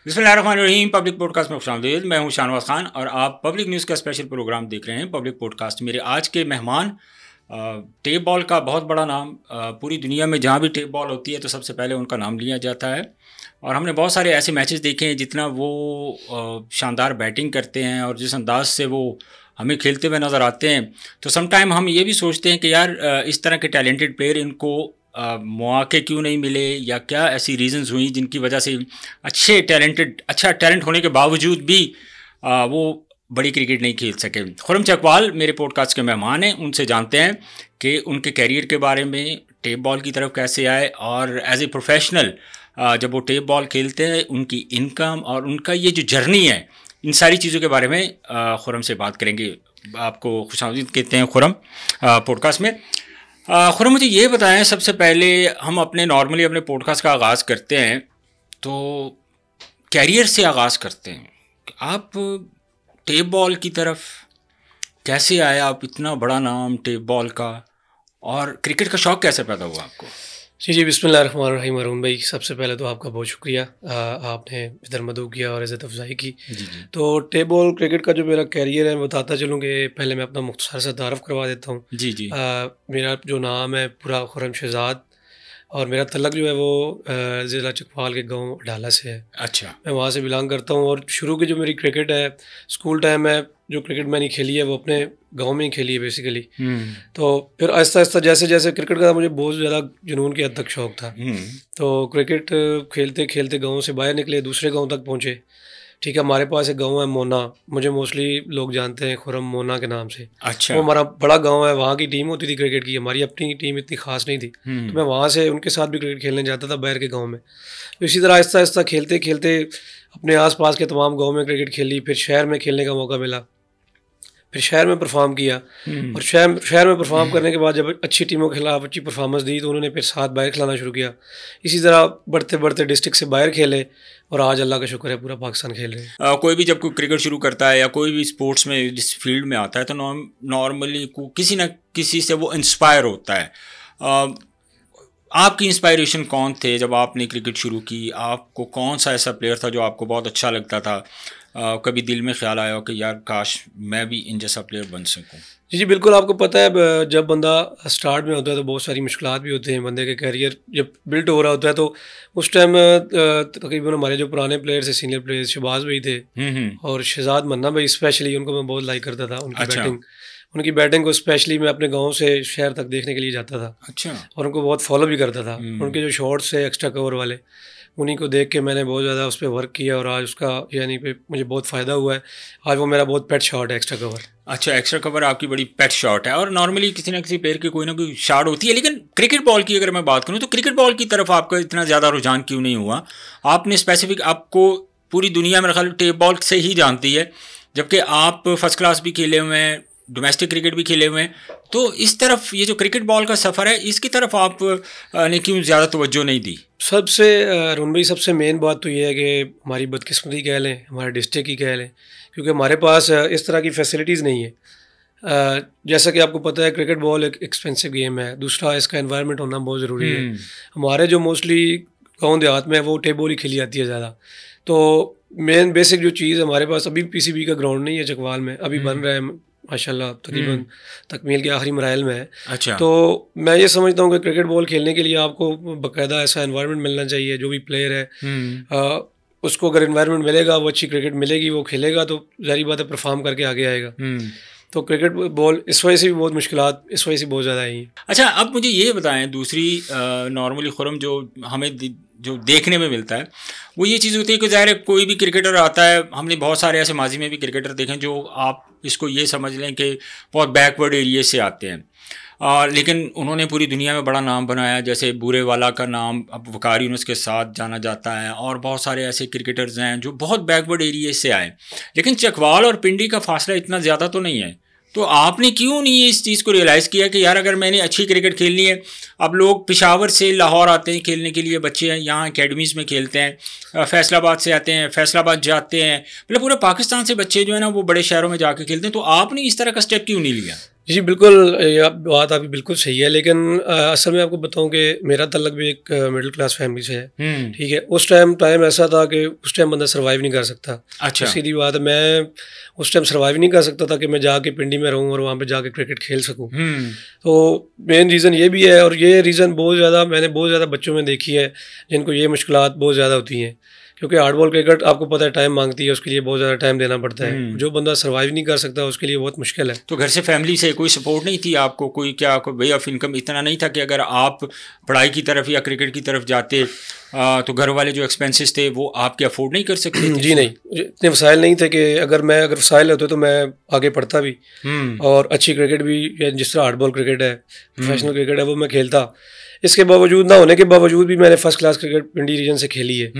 बिस्मिल्लाहिर्रहमानिर्रहीम। Public podcast में खुशामदीद। मैं हूं शाहनवाज खान और आप पब्लिक न्यूज़ का स्पेशल प्रोग्राम देख रहे हैं पब्लिक पॉडकास्ट। मेरे आज के मेहमान टेप बॉल का बहुत बड़ा नाम, पूरी दुनिया में जहां भी टेप बॉल होती है तो सबसे पहले उनका नाम लिया जाता है। और हमने बहुत सारे ऐसे मैचेस देखे हैं जितना वो शानदार बैटिंग करते हैं और जिस अंदाज से वो हमें खेलते हुए नज़र आते हैं, तो समटाइम हम ये भी सोचते हैं कि यार इस तरह के टैलेंटेड प्लेयर इनको मौके क्यों नहीं मिले, या क्या ऐसी रीज़न्स हुई जिनकी वजह से अच्छा टैलेंट होने के बावजूद भी वो बड़ी क्रिकेट नहीं खेल सके। खुरम चकवाल मेरे पॉडकास्ट के मेहमान हैं। उनसे जानते हैं कि उनके कैरियर के बारे में, टेप बॉल की तरफ कैसे आए और एज ए प्रोफेशनल जब वो टेप बॉल खेलते हैं उनकी इनकम और उनका ये जो जर्नी है, इन सारी चीज़ों के बारे में खुरम से बात करेंगे। आपको खुशामदीद कहते हैं खुरम पॉडकास्ट में। खुरम, मुझे ये बताएं, सबसे पहले हम नॉर्मली अपने पॉडकास्ट का आगाज़ करते हैं तो कैरियर से आगाज़ करते हैं। आप टेप बॉल की तरफ कैसे आए? आप इतना बड़ा नाम टेप बॉल का, और क्रिकेट का शौक़ कैसे पैदा हुआ आपको? जी, बिस्मिल्लाहिर्रहमानिर्रहीम। अरुण भाई, सबसे पहले तो आपका बहुत शुक्रिया, आपने इधर मदद किया और इज़्ज़त अफ़ज़ाई की। जी। तो टेप बॉल क्रिकेट का जो मेरा कैरियर है, मैं बताता चलूँ कि पहले मैं अपना मुख्तसर सा तारफ़ करवा देता हूँ। जी। मेरा जो नाम है पूरा खुरम शहज़ाद, और मेरा तल्लक जो है वो ज़िला चकवाल के गांव डाला से है। अच्छा। मैं वहाँ से बिलोंग करता हूँ। और शुरू की जो मेरी क्रिकेट है, स्कूल टाइम में जो क्रिकेट मैंने खेली है वो अपने गांव में ही खेली है बेसिकली। तो फिर आहिस्ता आहिस्ता जैसे जैसे क्रिकेट का मुझे बहुत ज़्यादा जुनून की हद तक शौक़ था, तो क्रिकेट खेलते खेलते गाँव से बाहर निकले, दूसरे गाँव तक पहुँचे। ठीक है, हमारे पास एक गांव है मोना, मुझे मोस्टली लोग जानते हैं खुरम मोना के नाम से। अच्छा। वो हमारा बड़ा गांव है, वहाँ की टीम होती थी क्रिकेट की। हमारी अपनी टीम इतनी खास नहीं थी, तो मैं वहाँ से उनके साथ भी क्रिकेट खेलने जाता था बाहर के गांव में। तो इसी तरह आहिस्ता आहिस्ता खेलते खेलते अपने आसपास के तमाम गाँव में क्रिकेट खेली। फिर शहर में खेलने का मौका मिला, फिर शहर में परफॉर्म किया। और शहर में परफॉर्म करने के बाद जब अच्छी टीमों के खिलाफ अच्छी परफॉर्मेंस दी तो उन्होंने फिर साथ बाहर खिलाना शुरू किया। इसी तरह बढ़ते बढ़ते डिस्ट्रिक्ट से बाहर खेले और आज अल्लाह का शुक्र है पूरा पाकिस्तान खेल रहे हैं। कोई भी जब कोई क्रिकेट शुरू करता है या कोई भी स्पोर्ट्स में जिस फील्ड में आता है तो नॉर्मली किसी न किसी से वो इंस्पायर होता है। आपकी इंस्पायरेशन कौन थे जब आपने क्रिकेट शुरू की? आपको कौन सा ऐसा प्लेयर था जो आपको बहुत अच्छा लगता था? कभी दिल में ख्याल आया हो कि यार काश मैं भी इन जैसा प्लेयर बन सकूं? जी बिल्कुल। आपको पता है, जब बंदा स्टार्ट में होता है तो बहुत सारी मुश्किलात भी होती हैं। बंदे के कैरियर जब बिल्ड हो रहा होता है तो उस टाइम तकरीबन हमारे जो पुराने प्लेयर्स थे, सीनियर प्लेयर्स, शहबाज भाई थे और शहजाद मन्ना भाई स्पेशली, उनको मैं बहुत लाइक करता था। उनकी बैटिंग को स्पेशली मैं अपने गांव से शहर तक देखने के लिए जाता था। अच्छा। और उनको बहुत फॉलो भी करता था। उनके जो शॉट्स थे एक्स्ट्रा कवर वाले, उन्हीं को देख के मैंने बहुत ज़्यादा उस पर वर्क किया और आज उसका यानी पे मुझे बहुत फ़ायदा हुआ है। आज वो मेरा बहुत पेट शॉट है, एक्स्ट्रा कवर। अच्छा, एक्स्ट्रा कवर आपकी बड़ी पेट शॉट है। और नॉर्मली किसी ना किसी प्लेयर की कोई ना कोई शॉट होती है, लेकिन क्रिकेट बॉल की अगर मैं बात करूँ तो क्रिकेट बॉल की तरफ आपका इतना ज़्यादा रुझान क्यों नहीं हुआ? आपने स्पेसिफिक, आपको पूरी दुनिया मेरे ख्याल टेप बॉल से ही जानती है, जबकि आप फर्स्ट क्लास भी खेले हुए हैं, डोमेस्टिक क्रिकेट भी खेले हुए हैं, तो इस तरफ ये जो क्रिकेट बॉल का सफ़र है इसकी तरफ आप ने क्यों ज़्यादा तवज्जो नहीं दी? सबसे अरुण भाई, सबसे मेन बात तो ये है कि हमारी बदकिस्मती कह लें, हमारे डिस्ट्रिक्ट की कह लें, क्योंकि हमारे पास इस तरह की फैसिलिटीज़ नहीं है। जैसा कि आपको पता है क्रिकेट बॉल एक एक्सपेंसिव गेम है, दूसरा इसका एनवायरनमेंट होना बहुत ज़रूरी है। हमारे जो मोस्टली गाँव देहात में वो टेप बॉल ही खेली जाती है ज़्यादा। तो मेन बेसिक जो चीज़ हमारे पास, अभी PCB का ग्राउंड नहीं है चकवाल में, अभी बन रहा है माशाल्लाह, तकरीबन तकमील के आखिरी मराइल में है। अच्छा। तो मैं ये समझता हूँ कि क्रिकेट बॉल खेलने के लिए आपको बाकायदा ऐसा एनवायरनमेंट मिलना चाहिए। जो भी प्लेयर है उसको अगर एनवायरनमेंट मिलेगा, वो अच्छी क्रिकेट मिलेगी, वो खेलेगा तो ज़ाहिर बात है परफॉर्म करके आगे आएगा। तो क्रिकेट बॉल इस वजह से भी बहुत मुश्किलात इस वजह से बहुत ज़्यादा आई हैं। अच्छा, अब मुझे ये बताएं, दूसरी नॉर्मली खुरम जो हमें जो देखने में मिलता है वो ये चीज़ होती है कि ज़ाहिर है कोई भी क्रिकेटर आता है, हमने बहुत सारे ऐसे माजी में भी क्रिकेटर देखे जो आप इसको ये समझ लें कि बहुत बैकवर्ड एरिया से आते हैं, लेकिन उन्होंने पूरी दुनिया में बड़ा नाम बनाया। जैसे बूरे वाला का नाम अब वकार यूनुस के साथ जाना जाता है, और बहुत सारे ऐसे क्रिकेटर्स हैं जो बहुत बैकवर्ड एरिया से आए, लेकिन चकवाल और पिंडी का फासला इतना ज़्यादा तो नहीं है। तो आपने क्यों नहीं इस चीज़ को रियलाइज़ किया कि यार अगर मैंने अच्छी क्रिकेट खेलनी है? अब लोग पेशावर से लाहौर आते हैं खेलने के लिए, बच्चे हैं यहाँ एकेडमीज़ में खेलते हैं, फैसलाबाद से आते हैं, फैसलाबाद जाते हैं, मतलब पूरे पाकिस्तान से बच्चे जो है ना वो बड़े शहरों में जाके खेलते हैं। तो आपने इस तरह का स्टेप क्यों नहीं लिया? जी बिल्कुल, ये बात आपकी बिल्कुल सही है, लेकिन असल में आपको बताऊं कि मेरा तल्लक भी एक मिडिल क्लास फैमिली से है। ठीक है, उस टाइम ऐसा था कि उस टाइम बंदा सर्वाइव नहीं कर सकता। अच्छा। तो सीधी बात है, मैं उस टाइम सर्वाइव नहीं कर सकता था कि मैं जाके पिंडी में रहूं और वहाँ पे जाके क्रिकेट खेल सकूं। तो मेन रीज़न ये भी है, और ये रीज़न मैंने बहुत ज़्यादा बच्चों में देखी है जिनको ये मुश्किलात बहुत ज़्यादा होती हैं, क्योंकि हार्ड बॉल क्रिकेट आपको पता है टाइम मांगती है, उसके लिए बहुत ज़्यादा टाइम देना पड़ता है। जो बंदा सर्वाइव नहीं कर सकता उसके लिए बहुत मुश्किल है। तो घर से, फैमिली से कोई सपोर्ट नहीं थी आपको? कोई वे ऑफ इनकम इतना नहीं था कि अगर आप पढ़ाई की तरफ या क्रिकेट की तरफ जाते तो घर वाले जो एक्सपेंसेस थे वो आपके अफोर्ड नहीं कर सकते थे? जी नहीं, इतने वसाइल नहीं थे कि अगर वसाइल होते तो मैं आगे पढ़ता भी और अच्छी क्रिकेट भी, या जिस तरह हार्ड बॉल क्रिकेट है, प्रोफेशनल क्रिकेट है, वो मैं खेलता। इसके बावजूद ना होने के बावजूद भी मैंने फर्स्ट क्लास क्रिकेट पिंडी रीजन से खेली है।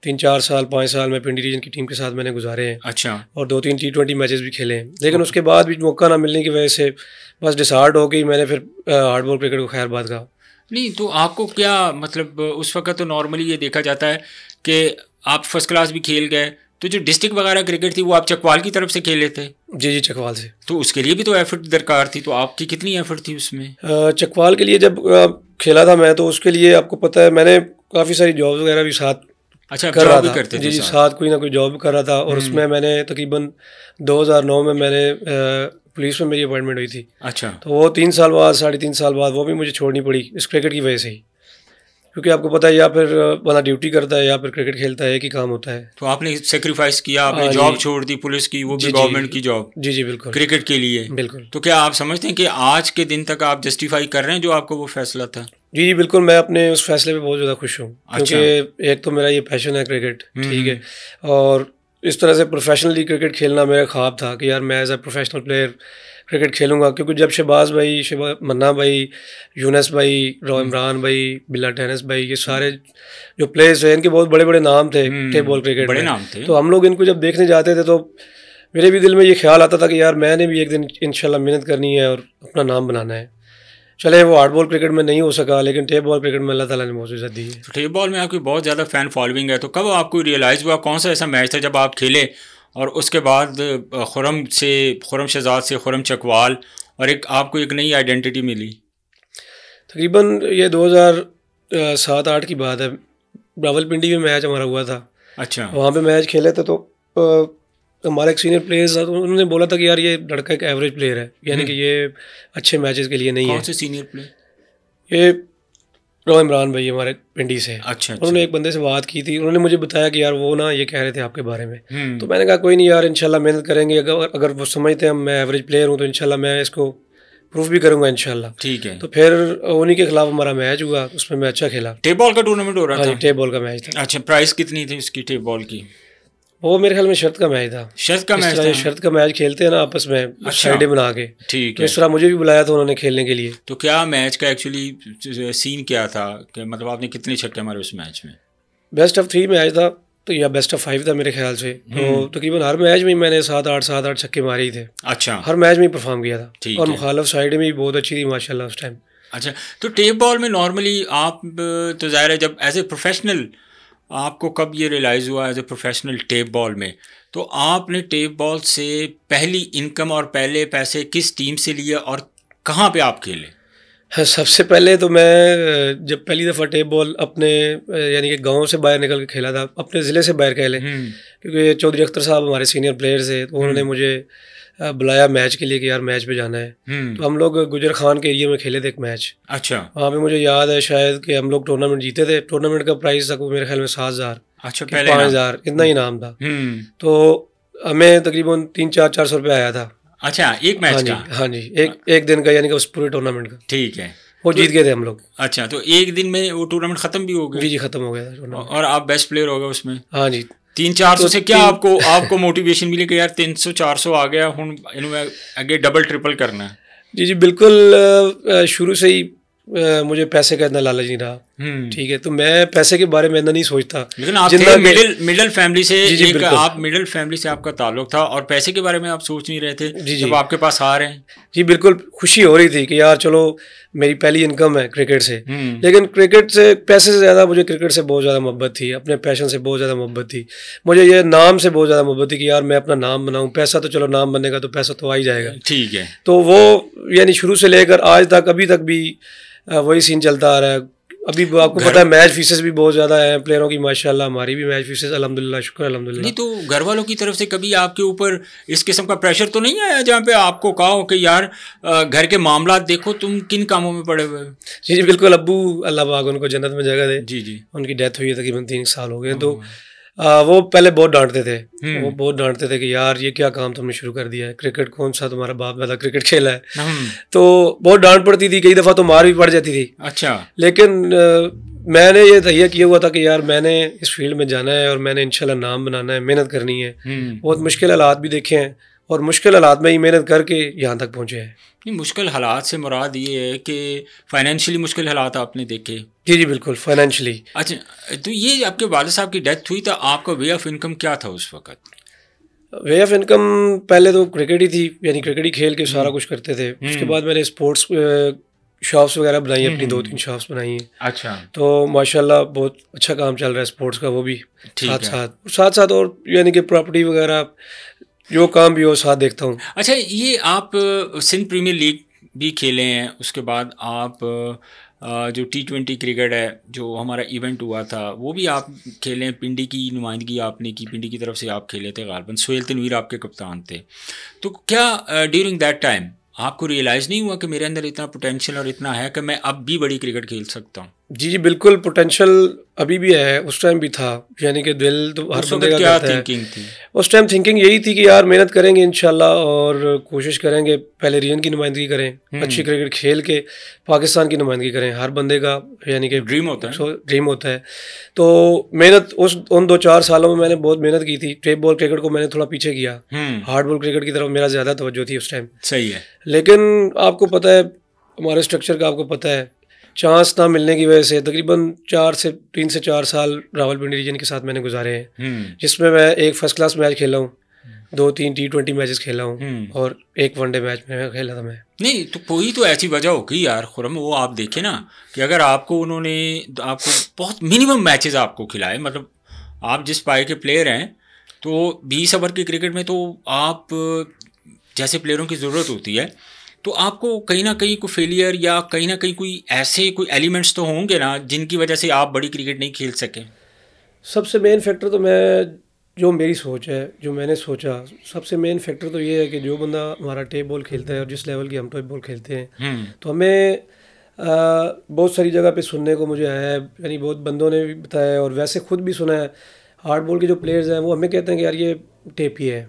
3-4 साल 5 साल मैं पिंडी रीजन की टीम के साथ मैंने गुजारे हैं। अच्छा। और 2-3 T20 मैचेस भी खेले हैं, लेकिन उसके बाद भी मौका ना मिलने की वजह से बस डिसहार्ट हो गई, मैंने फिर हार्ड बॉल क्रिकेट को खैर बात कहा। नहीं तो आपको क्या मतलब, उस वक्त तो नॉर्मली ये देखा जाता है कि आप फर्स्ट क्लास भी खेल गए, तो जो डिस्ट्रिक्ट वगैरह क्रिकेट थी वो आप चकवाल की तरफ से खेले थे? जी चकवाल से। तो उसके लिए भी तो एफर्ट दरकार थी, तो आपकी कितनी एफर्ट थी उसमें? चकवाल के लिए जब खेला था मैं, तो उसके लिए आपको पता है मैंने काफ़ी सारी जॉब्स वगैरह भी साथ कर रहा था। करते थे जी साथ कोई ना कोई जॉब कर रहा था, और उसमें मैंने तकरीबन 2009 में मैंने पुलिस में मेरी अपॉइंटमेंट हुई थी। अच्छा। तो वो 3 साल बाद 3.5 साल बाद वो भी मुझे छोड़नी पड़ी इस क्रिकेट की वजह से ही, क्योंकि आपको पता है या फिर बंदा ड्यूटी करता है या फिर क्रिकेट खेलता है, एक ही काम होता है। तो आपने सेक्रीफाइस किया, आपने जॉब छोड़ दी पुलिस की, वो भी गवर्नमेंट की जॉब? जी बिल्कुल, क्रिकेट के लिए। बिल्कुल। तो क्या आप समझते हैं कि आज के दिन तक आप जस्टिफाई कर रहे हैं जो आपको वो फैसला था? जी बिल्कुल, मैं अपने उस फैसले पे बहुत ज़्यादा खुश हूँ। अच्छा। क्योंकि एक तो मेरा ये पैशन है क्रिकेट, ठीक है, और इस तरह से प्रोफेशनली क्रिकेट खेलना मेरा ख्वाब था कि यार मैं as a professional player cricket खेलूंगा। क्योंकि जब शहबाज भाई, मन्ना भाई, यूनस भाई, इमरान भाई, बिल्ला टेनिस भाई, ये सारे जो प्लेयर्स हैं इनके बहुत बड़े बड़े नाम थे टेप बॉल क्रिकेट बड़े में। नाम थे। तो हम लोग इनको जब देखने जाते थे तो मेरे भी दिल में ये ख्याल आता था कि यार मैंने भी एक दिन इंशाल्लाह मेहनत करनी है और अपना नाम बनाना है। चले वो हार्ड बॉल क्रिकेट में नहीं हो सका, लेकिन टेप बॉल क्रिकेट में अल्लाह ताला ने बहुत इज्जत दी है। तो टेप बॉल में आपकी बहुत ज़्यादा फ़ैन फॉलोइंग है, तो कब आपको रियलाइज़ हुआ, कौन सा ऐसा मैच था जब आप खेले और उसके बाद खुरम शहजाद से खुरम चकवाल और आपको एक नई आइडेंटिटी मिली? तकरीबन ये 2007-8 की बात है। रावलपिंडी में मैच हमारा हुआ था। अच्छा। वहाँ पे मैच खेले थे, तो हमारा एक सीनियर प्लेयर्स था, तो उन्होंने बोला था कि यार ये लड़का एक एवरेज प्लेयर है, यानी कि ये अच्छे मैचेस के लिए नहीं है। कौन से सीनियर प्लेयर? ये इमरान भाई हमारे पिंडी से। अच्छा। उन्होंने एक बंदे से बात की थी, उन्होंने मुझे बताया कि यार वो ना ये कह रहे थे आपके बारे में। तो मैंने कहा कोई नहीं यार, इंशाल्लाह मेहनत करेंगे, अगर वो समझते हैं मैं एवरेज प्लेयर हूँ तो इंशाल्लाह मैं इसको प्रूफ भी करूँगा इंशाल्लाह। ठीक है। तो फिर उन्हीं के खिलाफ हमारा मैच हुआ, उसमें मैं अच्छा खेला। टेप बॉल का टूर्नामेंट हो रहा था? टेप बॉल का मैच था। अच्छा, प्राइस कितनी थी उसकी टेप बॉल की? वो मेरे ख्याल में शर्त का मैच था। शर्त का मैच था? शर्त का मैच खेलते हैं ना आपस में, साइडें बना के। ठीक है। इस तरह मुझे भी बुलाया था उन्होंने खेलने के लिए। तो क्या मैच का एक्चुअली सीन क्या था कि मतलब आपने कितने छक्के मारे उस मैच में? बेस्ट ऑफ 3 मैच था, तो या बेस्ट ऑफ 5 था मेरे ख्याल से। तो तकरीबन हर मैच में मैंने 7-8 छक्के मारे ही थे। अच्छा। हर मैच में परफॉर्म किया था, और मुखालिफ साइड में भी बहुत अच्छी थी माशाल्लाह उस टाइम। अच्छा, तो टेप बॉल में नॉर्मली आप तो ज़ाहिर है जब एज ए प्रोफेशनल, आपको कब ये रियलाइज़ हुआ as a professional tape ball में, तो आपने टेप बॉल से पहली इनकम और पहले पैसे किस टीम से लिए और कहाँ पे आप खेले? हाँ, सबसे पहले तो मैं जब पहली दफ़ा टेप बॉल अपने यानी कि गांव से बाहर निकल के खेला था, अपने ज़िले से बाहर खेले, क्योंकि चौधरी अख्तर साहब हमारे सीनियर प्लेयर्स थे, तो उन्होंने मुझे बुलाया मैच के लिए कि यार मैच पे जाना है। तो हम लोग गुजर खान के एरिया में खेले थे एक मैच। अच्छा। वहाँ पे मुझे याद है शायद कि हम लोग टूर्नामेंट जीते थे। टूर्नामेंट का प्राइस था मेरे ख्याल में 7,000। अच्छा, 5,000 इतना ही नाम था। तो हमें तकरीबन 300-400 रुपये आया था। अच्छा, एक मैच का? हाँ जी, एक दिन का, यानी कि उस पूरे टूर्नामेंट का। ठीक है। वो जीत गए थे हम लोग। अच्छा, तो एक दिन में वो टूर्नामेंट खत्म भी हो गया? जी खत्म हो गया था। और आप बेस्ट प्लेयर हो गए उसमें? हाँ जी। 300-400 से क्या आपको मोटिवेशन मिली कि यार 300-400 आ गया, हुण इन्होंने आगे डबल ट्रिपल करना है? जी बिल्कुल, शुरू से ही मुझे पैसे का इतना लालच नहीं रहा। ठीक है, तो मैं पैसे के बारे में इतना नहीं सोचता। लेकिन आप थे मिडिल फैमिली से, आप मिडिल फैमिली से आपका ताल्लुक था और पैसे के बारे में आप सोच नहीं रहे थे जब आपके पास आ रहे हैं? जी बिल्कुल, खुशी हो रही थी कि यार चलो मेरी पहली इनकम है क्रिकेट से। लेकिन क्रिकेट से, पैसे से ज़्यादा मुझे क्रिकेट से बहुत ज़्यादा मोहब्बत थी, अपने पैशन से बहुत ज़्यादा मोहब्बत थी, मुझे ये नाम से बहुत ज़्यादा मोहब्बत थी कि यार मैं अपना नाम बनाऊं। पैसा तो चलो नाम बनेगा तो पैसा तो आ ही जाएगा, ठीक है। तो वो यानी शुरू से लेकर आज तक अभी तक भी वही सीन चलता आ रहा है। अभी आपको पता है मैच फीसेस भी बहुत ज़्यादा हैं प्लेयरों की, माशाल्लाह। हमारी भी मैच फीसेस अल्हम्दुलिल्लाह, शुक्र अल्हम्दुलिल्लाह। नहीं तो घर वालों की तरफ से कभी आपके ऊपर इस किस्म का प्रेशर तो नहीं आया जहाँ पे आपको कहा हो कि यार घर के मामला देखो, तुम किन कामों में पड़े हुए? जी बिल्कुल, अब्बू अल्लाह पाक उनको जन्नत में जगह दे। जी जी, उनकी डेथ हुई है तकरीबन 3 साल हो गए। तो वो पहले बहुत डांटते थे, वो बहुत डांटते थे कि यार ये क्या काम तुमने शुरू कर दिया है, क्रिकेट कौन सा तुम्हारा बाप दादा क्रिकेट खेला है। तो बहुत डांट पड़ती थी, कई दफ़ा तो मार भी पड़ जाती थी। अच्छा। लेकिन मैंने ये तैयार किया हुआ था कि यार मैंने इस फील्ड में जाना है और मैंने इंशाल्लाह नाम बनाना है, मेहनत करनी है। बहुत मुश्किल हालात भी देखे हैं और मुश्किल हालात में ही मेहनत करके यहाँ तक पहुँचे हैं। नहीं, मुश्किल हालात से मुराद ये है कि फाइनेंशियली मुश्किल हालात आपने देखे? जी जी बिल्कुल, फाइनेंशियली। अच्छा, तो ये आपके वालिद साहब की डेथ हुई तो आपका वे ऑफ इनकम क्या था उस वक्त? वे ऑफ इनकम पहले तो क्रिकेट ही थी, यानी क्रिकेट ही खेल के सारा कुछ करते थे। उसके बाद मैंने स्पोर्ट्स शॉप्स वगैरह बनाई, अपनी 2-3 शॉप्स बनाई हैं। अच्छा। तो माशाल्लाह बहुत अच्छा काम चल रहा है स्पोर्ट्स का, वो भी साथ साथ और यानी कि प्रॉपर्टी वगैरह जो काम भी हो साथ देखता हूँ। अच्छा, ये आप सिंध प्रीमियर लीग भी खेले हैं, उसके बाद आप जो T20 क्रिकेट है जो हमारा इवेंट हुआ था वो भी आप खेले, पिंडी की नुमाइंदगी आपने की, पिंडी की तरफ से आप खेले थे, गालिबन सुहेल तनवीर आपके कप्तान थे। तो क्या ड्यूरिंग दैट टाइम आपको रियलाइज़ नहीं हुआ कि मेरे अंदर इतना पोटेंशियल और इतना है कि मैं अब भी बड़ी क्रिकेट खेल सकता हूँ? जी जी बिल्कुल, पोटेंशियल अभी भी है, उस टाइम भी था। यानी कि दिल तो हर बंदे का क्या थिंकिंग थी उस टाइम? थिंकिंग यही थी कि यार मेहनत करेंगे इंशाल्लाह और कोशिश करेंगे पहले रीजन की नुमाइंदगी करें, अच्छी क्रिकेट खेल के पाकिस्तान की नुमाइंदगी करें। हर बंदे का यानी कि ड्रीम होता है, ड्रीम होता है। तो मेहनत उन 2-4 सालों में मैंने बहुत मेहनत की थी। टेप बॉल क्रिकेट को मैंने थोड़ा पीछे किया, हार्ड बॉल क्रिकेट की तरफ मेरा ज़्यादा तवज्जो थी उस टाइम। सही है। लेकिन आपको पता है हमारे स्ट्रक्चर का, आपको पता है चांस ना मिलने की वजह से तकरीबन 3 से 4 साल रावलपिंडी रीजन के साथ मैंने गुजारे हैं, जिसमें मैं एक फर्स्ट क्लास मैच खेला हूँ, 2-3 T20 मैचेस खेला हूँ और एक वनडे मैच में खेला था मैं। नहीं तो कोई तो ऐसी वजह होगी यार खुरम, वो आप देखें ना कि अगर आपको उन्होंने आपको बहुत मिनिमम मैचेस आपको खिलाए, मतलब आप जिस पाए के प्लेयर हैं, तो 20 ओवर की क्रिकेट में तो आप जैसे प्लेयरों की ज़रूरत होती है, तो आपको कहीं ना कहीं कोई फेलियर या कहीं ना कहीं कोई ऐसे कोई एलिमेंट्स तो होंगे ना जिनकी वजह से आप बड़ी क्रिकेट नहीं खेल सके। सबसे मेन फैक्टर तो जो मेरी सोच है, जो मैंने सोचा, सबसे मेन फैक्टर तो ये है कि जो बंदा हमारा टेप बॉल खेलता है और जिस लेवल की हम टेप बॉल खेलते हैं, तो हमें बहुत सारी जगह पे सुनने को मुझे आया है, यानी बहुत बंदों ने भी बताया और वैसे खुद भी सुना है, हार्ड बॉल के जो प्लेयर्स हैं वो हमें कहते हैं कि यार ये टेपी है,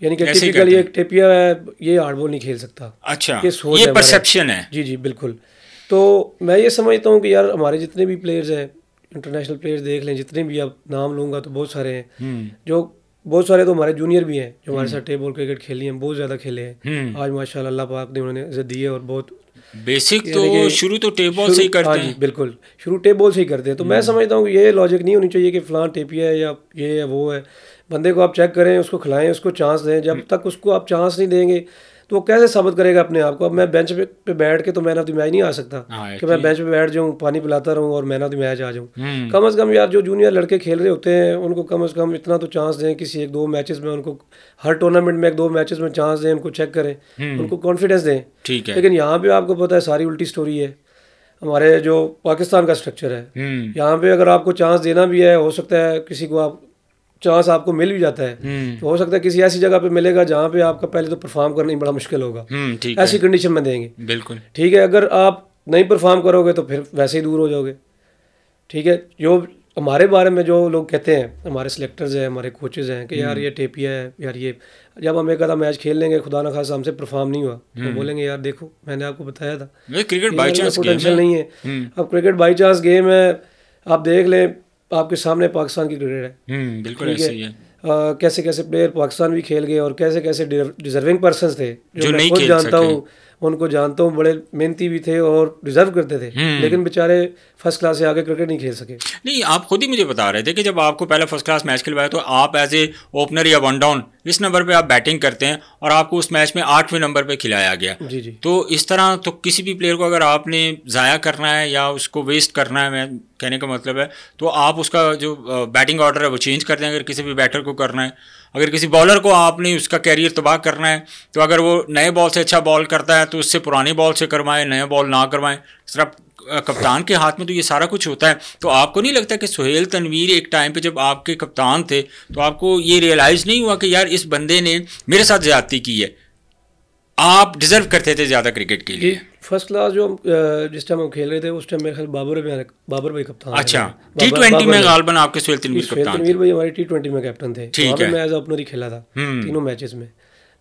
यानी कि टिपिकल ये टेपिया है, ये हार्ड बॉल नहीं खेल सकता। अच्छा, ये परसेप्शन है। जी जी बिल्कुल। तो मैं ये समझता हूँ कि यार हमारे जितने भी प्लेयर्स हैं, इंटरनेशनल प्लेयर्स देख लें, जितने भी आप नाम लूँगा तो बहुत सारे हैं, जो बहुत सारे तो हमारे जूनियर भी हैं जो हमारे साथ टेप बॉल क्रिकेट खेली हैं, बहुत ज़्यादा खेले हैं। आज माशाल्लाह अल्लाह पाक ने उन्होंने इज्जत दी है और बहुत बेसिक तो शुरू तो टेप बॉल से ही करते हैं। बिल्कुल, शुरू टेप बॉल से ही करते हैं। तो मैं समझता हूँ कि ये लॉजिक नहीं होनी चाहिए कि फ़लाँ टेपिया है या ये है वो है। बंदे को आप चेक करें, उसको खिलाएं, उसको चांस दें। जब तक उसको आप चांस नहीं देंगे तो वो कैसे साबित करेगा अपने आप को? अब मैं बेंच पे बैठ के तो मैन ऑफ द मैच नहीं आ सकता कि मैं बेंच पे बैठ जाऊँ, पानी पिलाता रहूँ और मैन ऑफ द मैच आ जाऊँ। कम से कम यार जो जूनियर लड़के खेल रहे होते हैं उनको कम से कम इतना तो चांस दें, किसी 1-2 मैचेस में उनको, हर टूर्नामेंट में 1-2 मैचेस में चांस दें, उनको चेक करें, उनको कॉन्फिडेंस दें। ठीक है। लेकिन यहाँ पे आपको पता है सारी उल्टी स्टोरी है। हमारे जो पाकिस्तान का स्ट्रक्चर है, यहाँ पे अगर आपको चांस देना भी है, हो सकता है किसी को आप चांस आपको मिल भी जाता है, तो हो सकता है किसी ऐसी जगह पे मिलेगा जहाँ पे आपका पहले तो परफॉर्म करना ही बड़ा मुश्किल होगा। ऐसी कंडीशन में देंगे। बिल्कुल ठीक है। अगर आप नहीं परफॉर्म करोगे तो फिर वैसे ही दूर हो जाओगे। ठीक है। जो हमारे बारे में जो लोग कहते हैं, हमारे सिलेक्टर्स हैं, हमारे कोचेज़ हैं कि यार ये टेपिया है, यार ये, जब हम एक आधा मैच खेल लेंगे, खुदा ना खासा हमसे परफॉर्म नहीं हुआ, तो बोलेंगे यार देखो मैंने आपको बताया था क्रिकेट बाई चांस पोटेंशियल नहीं है। अब क्रिकेट बाई चांस गेम है, आप देख लें आपके सामने पाकिस्तान की क्रिकेट है। बिल्कुल ऐसे ही है। कैसे कैसे प्लेयर पाकिस्तान भी खेल गए और कैसे कैसे डिजर्विंग पर्सन्स थे जो मैं खुद जानता हूँ। उनको जानता हूँ, बड़े मेहनती भी थे और डिजर्व करते थे, लेकिन बेचारे फर्स्ट क्लास से आगे क्रिकेट नहीं खेल सके। नहीं, आप खुद ही मुझे बता रहे थे कि जब आपको पहला फर्स्ट क्लास मैच खिलवाया तो आप एज ए ओपनर या वन डाउन इस नंबर पे आप बैटिंग करते हैं और आपको उस मैच में 8वें नंबर पे खिलाया गया। जी जी। तो इस तरह तो किसी भी प्लेयर को अगर आपने ज़ाया करना है या उसको वेस्ट करना है, मैं कहने का मतलब है, तो आप उसका जो बैटिंग ऑर्डर है वो चेंज कर दें। अगर किसी भी बैटर को करना है, अगर किसी बॉलर को आपने उसका कैरियर तबाह करना है, तो अगर वो नए बॉल से अच्छा बॉल करता है तो उससे पुराने बॉल से करवाएं, नए बॉल ना करवाएं। सिर्फ कप्तान के हाथ में तो ये सारा कुछ होता है। तो आपको नहीं लगता कि सुहेल तनवीर एक टाइम पे जब आपके कप्तान थे तो आपको ये रियलाइज़ नहीं हुआ कि यार इस बंदे ने मेरे साथ ज्यादती की है, आप डिजर्व करते थे ज़्यादा क्रिकेट के लिए? फर्स्ट क्लास जो जिस टाइम हम खेल रहे थे उस टाइम मेरे ख्याल बाबर भाई कप्तान। अच्छा, T20 में गालबन आपके सुहेल तनवीर कप्तान थे? तनवीर भाई हमारे T20 में कैप्टन थे। ठीक है। मैं एज ओपनर ही खेला था तीनों मैचेस में।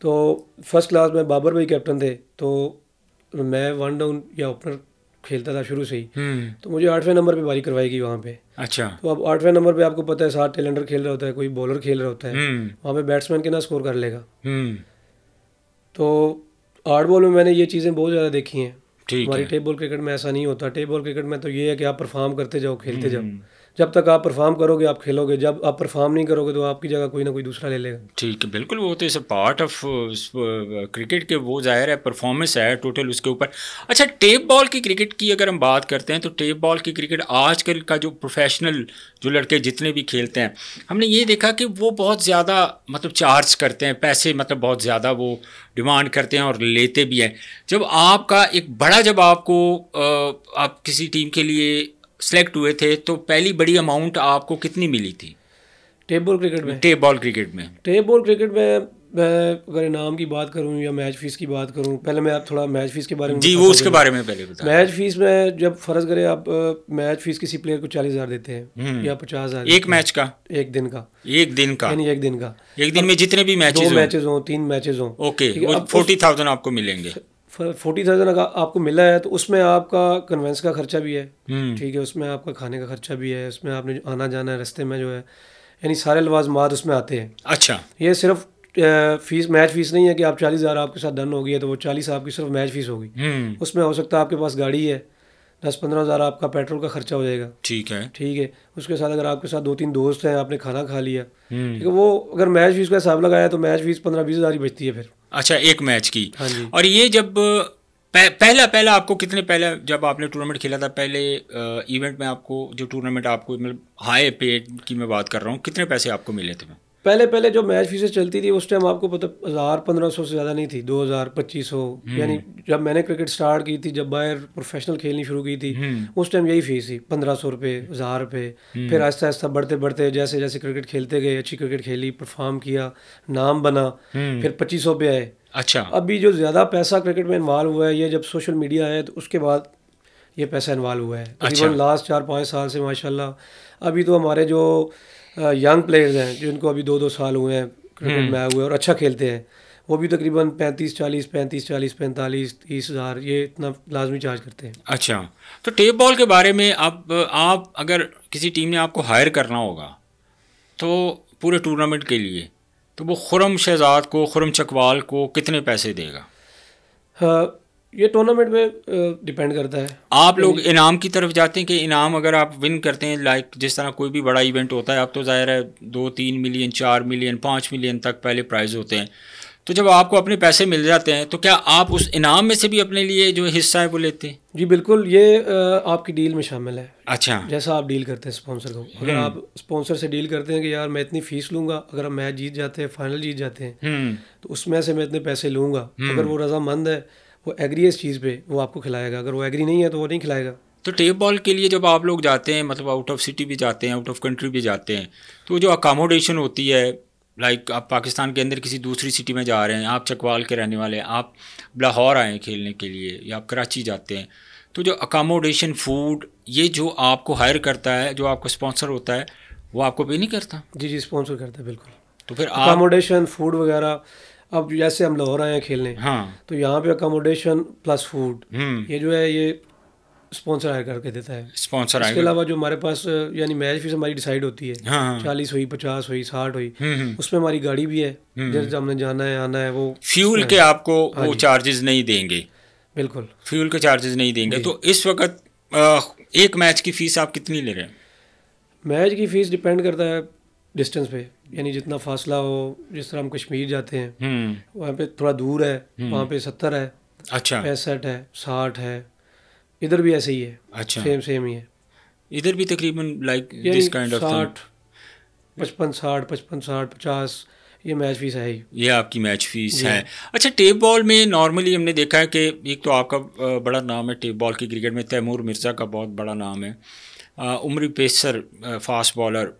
तो फर्स्ट क्लास में बाबर भाई कैप्टन थे, तो मैं वन डाउन या ओपनर खेलता था शुरू से ही। तो मुझे 8वें नंबर पे बारी करवाई गई वहाँ पे। अच्छा। तो अब 8वें नंबर पे आपको पता है 7 टेलेंडर खेल रहा होता है, कोई बॉलर खेल रहा होता है, वहाँ पे बैट्समैन कितना स्कोर कर लेगा। तो 8 बॉल में मैंने ये चीज़ें बहुत ज़्यादा देखी हैं। हमारी टेप बॉल क्रिकेट में ऐसा नहीं होता। टेप बॉल क्रिकेट में तो ये है कि आप परफॉर्म करते जाओ, खेलते जाओ। जब तक आप परफॉर्म करोगे आप खेलोगे, जब आप परफॉर्म नहीं करोगे तो आपकी जगह कोई ना कोई दूसरा ले लेगा। ठीक है, बिल्कुल। वो तो इस पार्ट ऑफ क्रिकेट के, वो जाहिर है परफॉर्मेंस है टोटल उसके ऊपर। अच्छा, टेप बॉल की क्रिकेट की अगर हम बात करते हैं तो टेप बॉल की क्रिकेट आजकल का जो प्रोफेशनल जो लड़के जितने भी खेलते हैं, हमने ये देखा कि वो बहुत ज़्यादा मतलब चार्ज करते हैं, पैसे मतलब बहुत ज़्यादा वो डिमांड करते हैं और लेते भी हैं। जब आपका एक बड़ा, जब आपको आप किसी टीम के लिए सेलेक्ट हुए थे तो पहली बड़ी अमाउंट आपको कितनी मिली थी टेप बॉल क्रिकेट में? टेप बॉल क्रिकेट में, टेप बॉल क्रिकेट में मैं अगर इनाम की बात करूं या मैच फीस की बात करूं, पहले मैं आप थोड़ा मैच फीस के बारे में जी, वो उसके बारे में पहले बताएं। मैच फीस में जब फ़र्ज़ करें आप मैच फीस किसी प्लेयर को 40,000 देते हैं या 50,000 एक मैच का, एक दिन का, यानी एक दिन का, एक दिन में जितने भी मैचेस 2 मैचेस हों, 3 मैचेस हों, ओके, 40,000 आपको मिलेंगे। 40,000 अगर आपको मिला है तो उसमें आपका कन्वेंस का खर्चा भी है, ठीक है, उसमें आपका खाने का खर्चा भी है, उसमें आपने आना जाना है, रास्ते में जो है, यानी सारे लवाजमात उसमें आते हैं। अच्छा, ये सिर्फ फीस, मैच फीस नहीं है कि आप 40,000 आपके साथ डन हो गई है तो वो 40 आपकी सिर्फ मैच फीस होगी। उसमें हो सकता है आपके पास गाड़ी है, 10-15,000 आपका पेट्रोल का खर्चा हो जाएगा। ठीक है, ठीक है। उसके साथ अगर आपके साथ 2-3 दोस्त हैं, आपने खाना खा लिया, ठीक है, वो अगर मैच फीस का हिसाब लगाया तो मैच फीस 15-20,000 ही बचती है फिर। अच्छा, एक मैच की। हाँ जी। और ये जब पहला आपको कितने, पहले जब आपने टूर्नामेंट खेला था, पहले इवेंट में आपको जो टूर्नामेंट आपको मतलब हाई पेड की मैं बात कर रहा हूँ, कितने पैसे आपको मिले थे? पहले जो मैच फीसें चलती थी उस टाइम आपको पता 1,000-1,500 से ज़्यादा नहीं थी, 2,000-2,500। यानी जब मैंने क्रिकेट स्टार्ट की थी, जब बाहर प्रोफेशनल खेलनी शुरू की थी, उस टाइम यही फीस थी, 1,500 रुपये, 1,000 रुपये। फिर आहिस्ता आहिस्ता बढ़ते बढ़ते जैसे जैसे क्रिकेट खेलते गए, अच्छी क्रिकेट खेली, परफॉर्म किया, नाम बना, फिर 2,500 पे आए। अच्छा, अभी जो ज़्यादा पैसा क्रिकेट में इन्वॉल्व हुआ है, ये जब सोशल मीडिया है तो उसके बाद ये पैसा इन्वॉल्व हुआ है। तकरीबन लास्ट 4-5 साल से माशाल्लाह अभी तो हमारे जो यंग प्लेयर्स हैं जिनको अभी 2-2 साल हुए हैं क्रिकेट में आए हुए और अच्छा खेलते हैं, वो भी तकरीबन 35-40, 45-40, 45-30 हज़ार ये इतना लाजमी चार्ज करते हैं। अच्छा, तो टेप बॉल के बारे में अब आप अगर किसी टीम ने आपको हायर करना होगा तो पूरे टूर्नामेंट के लिए, तो वो खुरम शहजाद को, खुरम चकवाल को कितने पैसे देगा? हाँ, ये टूर्नामेंट में डिपेंड करता है। आप लोग इनाम की तरफ जाते हैं कि इनाम अगर आप विन करते हैं, लाइक जिस तरह कोई भी बड़ा इवेंट होता है, अब तो ज़ाहिर है 2-3 मिलियन, 4 मिलियन, 5 मिलियन तक पहले प्राइज़ होते हैं, तो जब आपको अपने पैसे मिल जाते हैं तो क्या आप उस इनाम में से भी अपने लिए जो हिस्सा है वो लेते हैं? जी बिल्कुल, ये आपकी डील में शामिल है। अच्छा, जैसा आप डील करते हैं स्पॉन्सर को, अगर आप स्पॉन्सर से डील करते हैं कि यार मैं इतनी फ़ीस लूँगा, अगर हम मैच जीत जाते हैं, फाइनल जीत जाते हैं, तो उसमें से मैं इतने पैसे लूँगा, अगर वो रजामंद है, वो एग्री है इस चीज़ पे, वो आपको खिलाएगा, अगर वो एग्री नहीं है तो वो नहीं खिलाएगा। तो टेप बॉल के लिए जब आप लोग जाते हैं, मतलब आउट ऑफ सिटी भी जाते हैं, आउट ऑफ कंट्री भी जाते हैं, तो जो अकोमोडेशन होती है, लाइक आप पाकिस्तान के अंदर किसी दूसरी सिटी में जा रहे हैं, आप चकवाल के रहने वाले हैं, आप लाहौर आए हैं खेलने के लिए या आप कराची जाते हैं, तो जो अकोमोडेशन, फूड, ये जो आपको हायर करता है, जो आपका स्पॉन्सर होता है, वो आपको पे नहीं करता? जी, स्पॉन्सर करता है बिल्कुल। तो फिर अकोमोडेशन, फूड वगैरह, अब जैसे हम लाहौर आए हैं खेलने, हाँ, तो यहाँ पे अकोमोडेशन प्लस फूड ये जो है ये स्पॉन्सर हायर करके देता है। स्पॉन्सर इसके अलावा जो हमारे पास यानी मैच फीस हमारी डिसाइड होती है, हाँ, 40 हुई, 50 हुई, 60 हुई, उसमें हमारी गाड़ी भी है, जैसे हमने जाना है आना है, वो फ्यूल के आपको वो चार्जेस नहीं देंगे। बिल्कुल, फ्यूल के चार्जेस नहीं देंगे। तो इस वक्त एक मैच की फ़ीस आप कितनी ले रहे हैं? मैच की फ़ीस डिपेंड करता है डिस्टेंस पे, यानी जितना फासला हो। जिस तरह हम कश्मीर जाते हैं वहाँ पे थोड़ा दूर है, वहाँ पे 70 है, अच्छा 65 है, 60 है। इधर भी ऐसे ही है, अच्छा, सेम ही है, इधर भी तकरीबन लाइक यानी दिस काइंड ऑफ थिंग। 60 55 60 55 60 50, ये मैच फीस है ही ये आपकी मैच फीस जी। है। अच्छा, टेप बॉल में नॉर्मली हमने देखा है कि एक तो आपका बड़ा नाम है टेप बॉल की क्रिकेट में, तैमूर मिर्ज़ा का बहुत बड़ा नाम है, उमरी पेसर फास्ट बॉलर,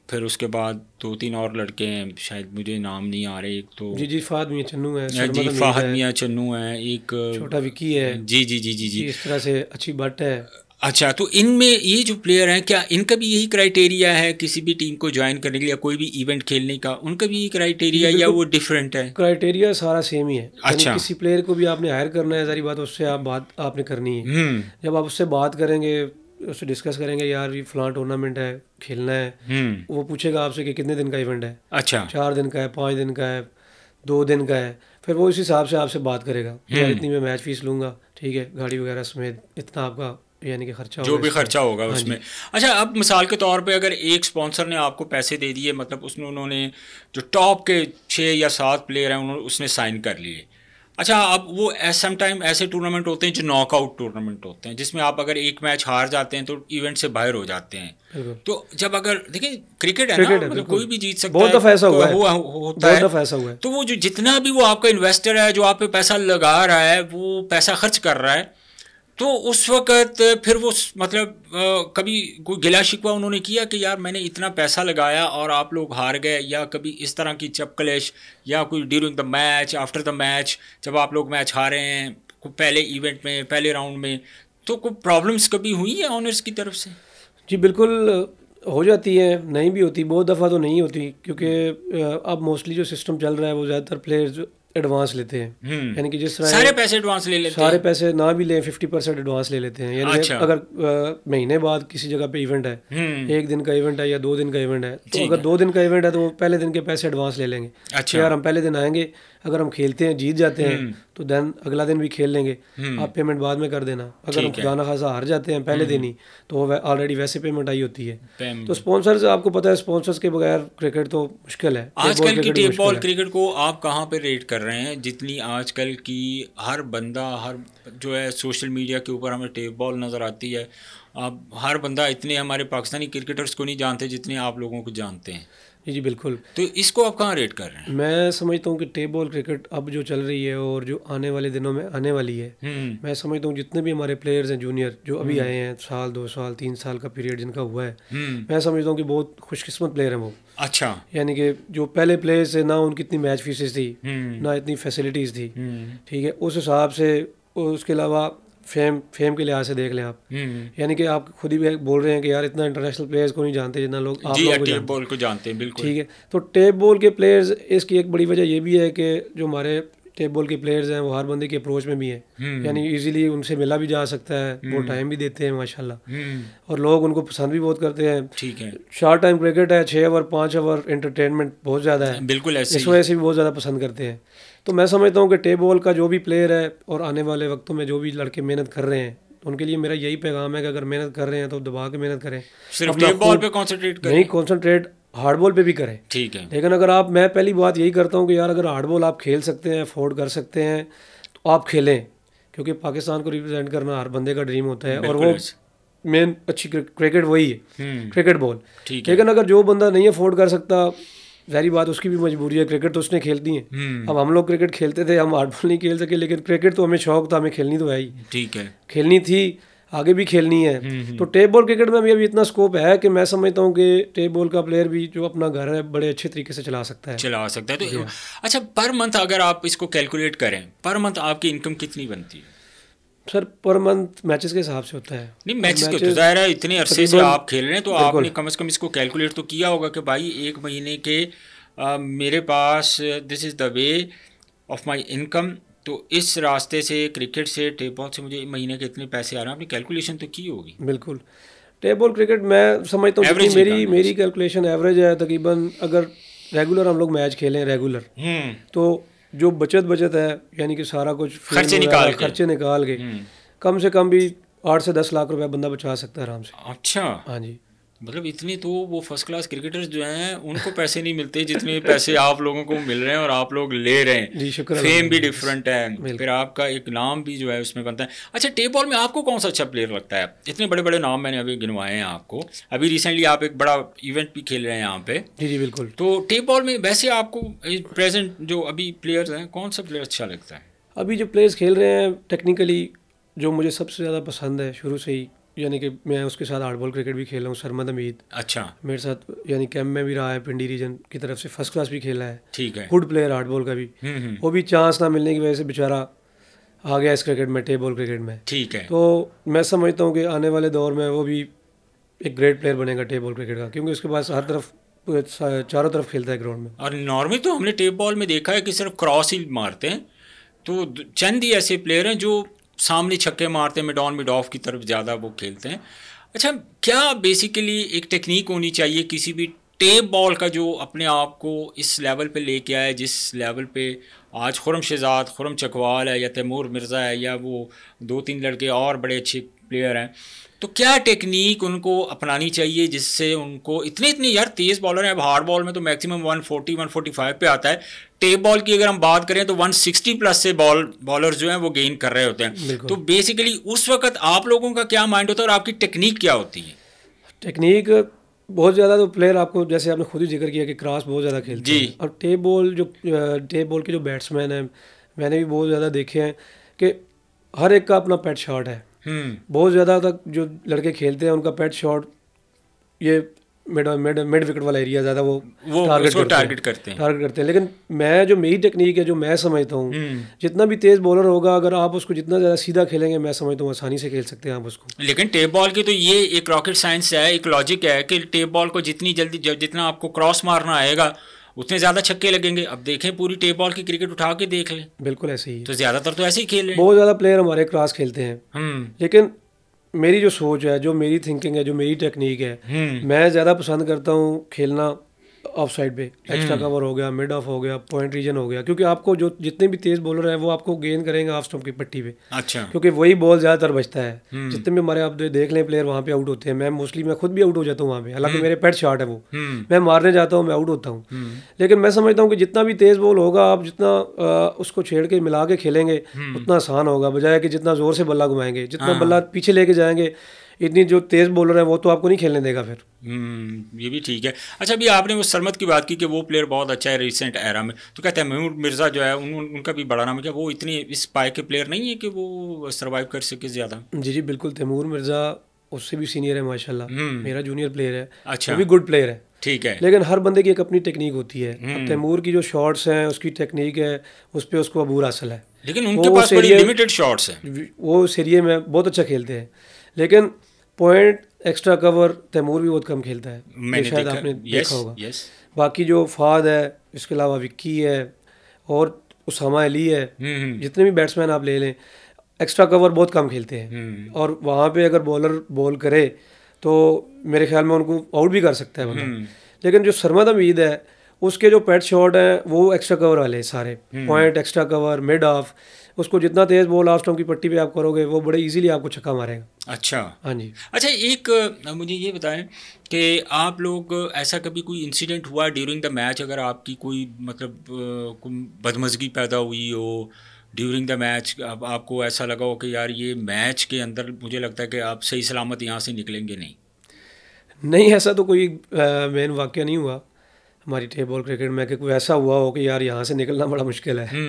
फिर उसके बाद 2-3 और लड़के हैं, शायद मुझे नाम नहीं आ रहे। एक तो जी फाहद मियाँ चन्नू है, जी सरमद हमीद फाहद है, मियाँ चन्नू है, एक छोटा विकी है, जी। इस तरह से अच्छी बट है। अच्छा, तो इनमें ये जो प्लेयर हैं, क्या इनका भी यही क्राइटेरिया है किसी भी टीम को ज्वाइन करने के लिए या कोई भी इवेंट खेलने का, उनका भी यही क्राइटेरिया या वो डिफरेंट है? क्राइटेरिया सारा सेम ही है। अच्छा, यानी किसी प्लेयर को भी आपने हायर करना है, सारी बात उससे आप बात आपने करनी है। जब आप उससे बात करेंगे, उससे डिस्कस करेंगे, यार ये फलां टूर्नामेंट है, खेलना है, वो पूछेगा आपसे कि कितने दिन का इवेंट है। अच्छा, 4 दिन का है, 5 दिन का है, 2 दिन का है। फिर वो इस हिसाब से आपसे बात करेगा, यार इतनी मैं मैच फीस लूँगा, ठीक है, गाड़ी वगैरह समेत इतना आपका यानी कि खर्चा जो होगा भी इसमें। खर्चा होगा हाँ उसमें। जी। अच्छा, अब मिसाल के तौर पे अगर एक स्पॉन्सर ने आपको पैसे दे दिए, मतलब उसमें उन्होंने जो टॉप के 6 या 7 प्लेयर हैं उन्होंने उसने साइन कर लिए। अच्छा, अब वो सम टाइम ऐसे टूर्नामेंट होते हैं जो नॉकआउट टूर्नामेंट होते हैं, जिसमें आप अगर एक मैच हार जाते हैं तो इवेंट से बाहर हो जाते हैं। बिल्कुल, तो जब अगर देखिए क्रिकेट है ना, क्रिकेट है, मतलब बिल्कुल, कोई भी जीत सकता बहुत है, दफ़ा ऐसा हुआ है, होता बहुत है। दफ़ा ऐसा हुआ है। तो वो जो जितना भी वो आपका इन्वेस्टर है जो आप पे पैसा लगा रहा है, वो पैसा खर्च कर रहा है, तो उस वक़्त फिर वो मतलब कभी कोई गिला शिकवा उन्होंने किया कि यार मैंने इतना पैसा लगाया और आप लोग हार गए, या कभी इस तरह की चपकलेश, या कोई during the match, after the match, जब आप लोग मैच हारे हैं पहले इवेंट में, पहले राउंड में, तो कोई प्रॉब्लम्स कभी हुई है ऑनर्स की तरफ से? जी बिल्कुल, हो जाती है, नहीं भी होती, बहुत दफ़ा तो नहीं होती, क्योंकि अब मोस्टली जो सिस्टम चल रहा है वो ज़्यादातर प्लेयर्स एडवांस लेते हैं। यानी कि जिस तरह सारे पैसे एडवांस ले लेते सारे हैं? पैसे ना भी लें, 50% एडवांस ले लेते हैं। यानी कि अच्छा, अगर महीने बाद किसी जगह पे इवेंट है, 1 दिन का इवेंट है या 2 दिन का इवेंट है, तो ठीक अगर है। 2 दिन का इवेंट है तो वो पहले दिन के पैसे एडवांस ले लेंगे कि अच्छा, यार हम पहले दिन आएंगे, अगर हम खेलते हैं, जीत जाते हैं, तो देन अगला दिन भी खेल लेंगे, आप पेमेंट बाद में कर देना। अगर हम ठीक है। खुदा न खासा हार जाते हैं पहले दिन ही, तो वो ऑलरेडी वैसे पेमेंट आई होती है। पैम- तो स्पॉन्सर्स, आपको पता है, स्पॉन्सर्स के बगैर क्रिकेट तो मुश्किल है। आजकल की टेप बॉल है। क्रिकेट को आप कहाँ पे रेट कर रहे हैं? जितनी आजकल की हर बंदा, हर जो है सोशल मीडिया के ऊपर हमें टेप बॉल नज़र आती है, अब हर बंदा इतने हमारे पाकिस्तानी क्रिकेटर्स को नहीं जानते जितने आप लोगों को जानते हैं। जी बिल्कुल, तो इसको आप कहाँ रेट कर रहे हैं? मैं समझता हूँ कि टेप बॉल क्रिकेट अब जो चल रही है और जो आने वाले दिनों में आने वाली है, मैं समझता हूँ जितने भी हमारे प्लेयर्स हैं जूनियर जो अभी आए हैं, 1 साल 2 साल 3 साल का पीरियड जिनका हुआ है, मैं समझता हूँ कि बहुत खुशकिस्मत प्लेयर हैं वो। अच्छा, यानी कि जो पहले प्लेयर्स है ना, उनकी इतनी मैच फीसेस थी, ना इतनी फैसिलिटीज़ थी, ठीक है, उस हिसाब से। उसके अलावा फेम के लिहाज से देख लें आप, यानी कि आप खुद ही बोल रहे हैं कि यार इतना इंटरनेशनल प्लेयर्स को नहीं जानते जितना लोग आप लोगों को टेप जानते बॉल को जानते हैं, बिल्कुल। ठीक है। तो टेप बॉल के प्लेयर्स, इसकी एक बड़ी वजह ये भी है कि जो हमारे टेप बॉल के प्लेयर्स हैं वो हर बंदे की अप्रोच में भी हैं, यानी इजीली उनसे मिला भी जा सकता है, वो टाइम भी देते हैं माशाल्लाह, और लोग उनको पसंद भी बहुत करते हैं। ठीक है, शॉर्ट टाइम क्रिकेट है, 6 ओवर 5 ओवर, एंटरटेनमेंट बहुत ज़्यादा है, बिल्कुल ऐसे इस वजह से भी बहुत ज़्यादा पसंद करते हैं। तो मैं समझता हूँ कि टेप बॉल का जो भी प्लेयर है और आने वाले वक्तों में जो भी लड़के मेहनत कर रहे हैं, उनके लिए मेरा यही पैगाम है कि अगर मेहनत कर रहे हैं तो दबा के मेहनत करें, सिर्फ टेप बॉल पे कॉन्सेंट्रेट करें, नहीं कॉन्सेंट्रेट हार्ड बॉल पे भी करें। ठीक है, लेकिन अगर आप, मैं पहली बात यही करता हूँ कि यार अगर हार्ड बॉल आप खेल सकते हैं, अफोर्ड कर सकते हैं, तो आप खेलें, क्योंकि पाकिस्तान को रिप्रेजेंट करना हर बंदे का ड्रीम होता है, और वो मेन अच्छी क्रिकेट वही है, क्रिकेट बॉल। लेकिन अगर जो बंदा नहीं अफोर्ड कर सकता, ज़ाहिर बात उसकी भी मजबूरी है, क्रिकेट तो उसने खेलती है। अब हम लोग क्रिकेट खेलते थे, हम हार्ड बॉल नहीं खेल सके, लेकिन क्रिकेट तो हमें शौक था, हमें खेलनी तो है ही, ठीक है, खेलनी थी, आगे भी खेलनी है। तो टेप बॉल क्रिकेट में भी अभी इतना स्कोप है कि मैं समझता हूँ कि टेप बॉल का प्लेयर भी जो अपना घर है बड़े अच्छे तरीके से चला सकता है। तो अच्छा, पर मंथ अगर आप इसको कैलकुलेट करें, पर मंथ आपकी इनकम कितनी बनती है? सर पर मंथ मैचेस के हिसाब से होता है। नहीं, मैचेस के तो ज़ाहिर है इतने अरसे से आप खेल रहे हैं, तो आपने कम से कम इसको कैलकुलेट तो किया होगा कि भाई एक महीने के मेरे पास this is the way of my income, तो इस रास्ते से, क्रिकेट से, टेप बॉल से मुझे महीने के इतने पैसे आ रहे हैं। आपने कैलकुलेशन तो की होगी? बिल्कुल। टेप बॉल क्रिकेट मैं समझता हूँ कि मेरी कैलकुलेशन एवरेज है तकरीबन, अगर रेगुलर हम लोग मैच खेलें रेगुलर, तो जो बचत है, यानी कि सारा कुछ खर्चे निकाल के कम से कम भी 8 से 10 लाख रुपए बंदा बचा सकता है आराम से। अच्छा, हाँ जी। मतलब इतने तो वो फर्स्ट क्लास क्रिकेटर्स जो हैं उनको पैसे नहीं मिलते जितने पैसे आप लोगों को मिल रहे हैं और आप लोग ले रहे हैं। जी शुक्र। फेम भी डिफरेंट है, फिर आपका एक नाम भी जो है उसमें बनता है। अच्छा, टेप बॉल में आपको कौन सा अच्छा प्लेयर लगता है? इतने बड़े बड़े नाम मैंने अभी गिनवाए हैं आपको, अभी रिसेंटली आप एक बड़ा इवेंट भी खेल रहे हैं यहाँ पे। जी जी बिल्कुल। तो टेप बॉल में वैसे आपको प्रेजेंट जो अभी प्लेयर्स हैं कौन सा प्लेयर अच्छा लगता है? अभी जो प्लेयर्स खेल रहे हैं टेक्निकली जो मुझे सबसे ज़्यादा पसंद है शुरू से ही, यानी कि मैं उसके साथ हार्डबॉल क्रिकेट भी खेला हूँ, सरमद हमीद। अच्छा। मेरे साथ यानी कैंप में भी रहा है, पिंडी रीजन की तरफ से फर्स्ट क्लास भी खेला है। ठीक है। गुड प्लेयर हार्डबॉल का भी। वो भी चांस ना मिलने की वजह से बेचारा आ गया इस क्रिकेट में, टेप बॉल क्रिकेट में। ठीक है। तो मैं समझता हूँ कि आने वाले दौर में वो भी एक ग्रेट प्लेयर बनेगा टेप बॉल क्रिकेट का, क्योंकि उसके पास हर तरफ चारों तरफ खेलता है ग्राउंड में। और नॉर्मली तो हमने टेप बॉल में देखा है कि सिर्फ क्रॉस ही मारते हैं, तो चंद ही ऐसे प्लेयर हैं जो सामने छक्के मारते हैं, मिड ऑन मिड ऑफ की तरफ ज़्यादा वो खेलते हैं। अच्छा, क्या बेसिकली एक टेक्निक होनी चाहिए किसी भी टेप बॉल का जो अपने आप को इस लेवल पे लेके आए जिस लेवल पे आज खुरम शहजाद, खुरम चकवाल है या तैमूर मिर्ज़ा है या वो 2-3 लड़के और बड़े अच्छे प्लेयर हैं, तो क्या टेक्निक उनको अपनानी चाहिए जिससे उनको इतने यार तेज़ बॉलर हैं। अब हार्ड बॉल में तो मैक्सिमम 140-145 पे आता है, टेप बॉल की अगर हम बात करें तो 160 प्लस से बॉलर जो हैं वो गेन कर रहे होते हैं। तो बेसिकली उस वक्त आप लोगों का क्या माइंड होता है और आपकी टेक्निक क्या होती है? टेक्निक बहुत ज़्यादा तो प्लेयर आपको, जैसे आपने खुद ही जिक्र किया कि क्रॉस बहुत ज़्यादा खेलते हैं, और टेप बॉल के जो बैट्समैन हैं मैंने भी बहुत ज़्यादा देखे हैं कि हर एक का अपना पेट शॉट है। बहुत ज़्यादा तक जो लड़के खेलते हैं उनका पेट शॉट ये मिड विकेट वाला एरिया ज़्यादा वो टारगेट करते हैं। लेकिन मैं जो मेरी टेक्निक है, जो मैं समझता हूँ, जितना भी तेज़ बॉलर होगा अगर आप उसको जितना ज़्यादा सीधा खेलेंगे, मैं समझता हूँ आसानी से खेल सकते हैं आप उसको। लेकिन टेप बॉल की तो ये एक रॉकेट साइंस है, एक लॉजिक है कि टेप बॉल को जितनी जल्दी जितना आपको क्रॉस मारना आएगा उतने ज़्यादा छक्के लगेंगे। अब देखें पूरी टेप बॉल की क्रिकेट उठा के देख लें, बिल्कुल ऐसे ही। तो ज़्यादातर तो ऐसे ही खेल रहे हैं, बहुत ज़्यादा प्लेयर हमारे क्रॉस खेलते हैं। लेकिन मेरी जो सोच है, जो मेरी थिंकिंग है, जो मेरी टेक्निक है, मैं ज़्यादा पसंद करता हूँ खेलना ऑफ साइड पे। एक्स्ट्रा कवर हो गया, मिड ऑफ हो गया, पॉइंट रीजन हो गया, क्योंकि आपको जो जितने भी तेज़ बॉलर हैं वो आपको गेन करेंगे ऑफ स्टंप की पट्टी पे। अच्छा। क्योंकि वही बॉल ज़्यादातर बचता है। जितने भी हमारे आप देख लें प्लेयर वहाँ पे आउट होते हैं, मैं खुद भी आउट हो जाता हूँ वहाँ पे, हालांकि मेरे पेट शॉट है वो, मैं मारने जाता हूँ, मैं आउट होता हूँ। लेकिन मैं समझता हूँ कि जितना भी तेज़ बॉल होगा आप जितना उसको छेड़ के मिला के खेलेंगे उतना आसान होगा, बजाय कि जितना ज़ोर से बल्ला घुमाएंगे, जितना बल्ला पीछे लेके जाएंगे, इतनी जो तेज़ बॉलर है वो तो आपको नहीं खेलने देगा फिर। ये भी ठीक है। अच्छा, अभी आपने वो सरमद की बात की कि वो प्लेयर बहुत अच्छा है रिसेंट एरा में, तो क्या तैमूर मिर्ज़ा जो है उनका भी बड़ा नाम है, क्या वो इतनी इस पाए के प्लेयर नहीं है कि वो सर्वाइव कर सके ज़्यादा? जी बिल्कुल, तैमूर मिर्ज़ा उससे भी सीनियर है माशाल्लाह, मेरा जूनियर प्लेयर है। अच्छा। वो भी गुड प्लेयर है। ठीक है। लेकिन हर बंदे की एक अपनी टेक्निक होती है। अब तैमूर की जो शॉट्स हैं उसकी टेक्निक है, उस पर उसको अबूर हासिल है, लेकिन उनके पास बड़ी लिमिटेड शॉट्स हैं। वो उस एरिया में बहुत अच्छा खेलते हैं, लेकिन पॉइंट एक्स्ट्रा कवर तैमूर भी बहुत कम खेलता है, मैंने शायद आपने देखा होगा। बाकी जो फाद है, इसके अलावा विक्की है और उसामा अली है, जितने भी बैट्समैन आप ले लें एक्स्ट्रा कवर बहुत कम खेलते हैं। और वहाँ पे अगर बॉलर बॉल करे तो मेरे ख्याल में उनको आउट भी कर सकता है बंदा। लेकिन जो सरमद हमीद है उसके जो पेट शॉट हैं वो एक्स्ट्रा कवर वाले सारे, point extra cover, mid of, उसको जितना तेज़ बॉल ऑफ स्टंप की पट्टी पे आप करोगे वो बड़े इजीली आपको छक्का मारेगा। अच्छा। हाँ जी। अच्छा, एक मुझे ये बताएं कि आप लोग ऐसा कभी कोई इंसिडेंट हुआ ड्यूरिंग द मैच, अगर आपकी कोई मतलब कोई बदमज़गी पैदा हुई हो ड्यूरिंग द मैच, अब आपको ऐसा लगा हो कि यार ये मैच के अंदर मुझे लगता है कि आप सही सलामत यहाँ से निकलेंगे नहीं, ऐसा तो कोई मेन वाक़या नहीं हुआ हमारी टेप बॉल क्रिकेट में कि कोई ऐसा हुआ हो कि यार यहाँ से निकलना बड़ा मुश्किल है।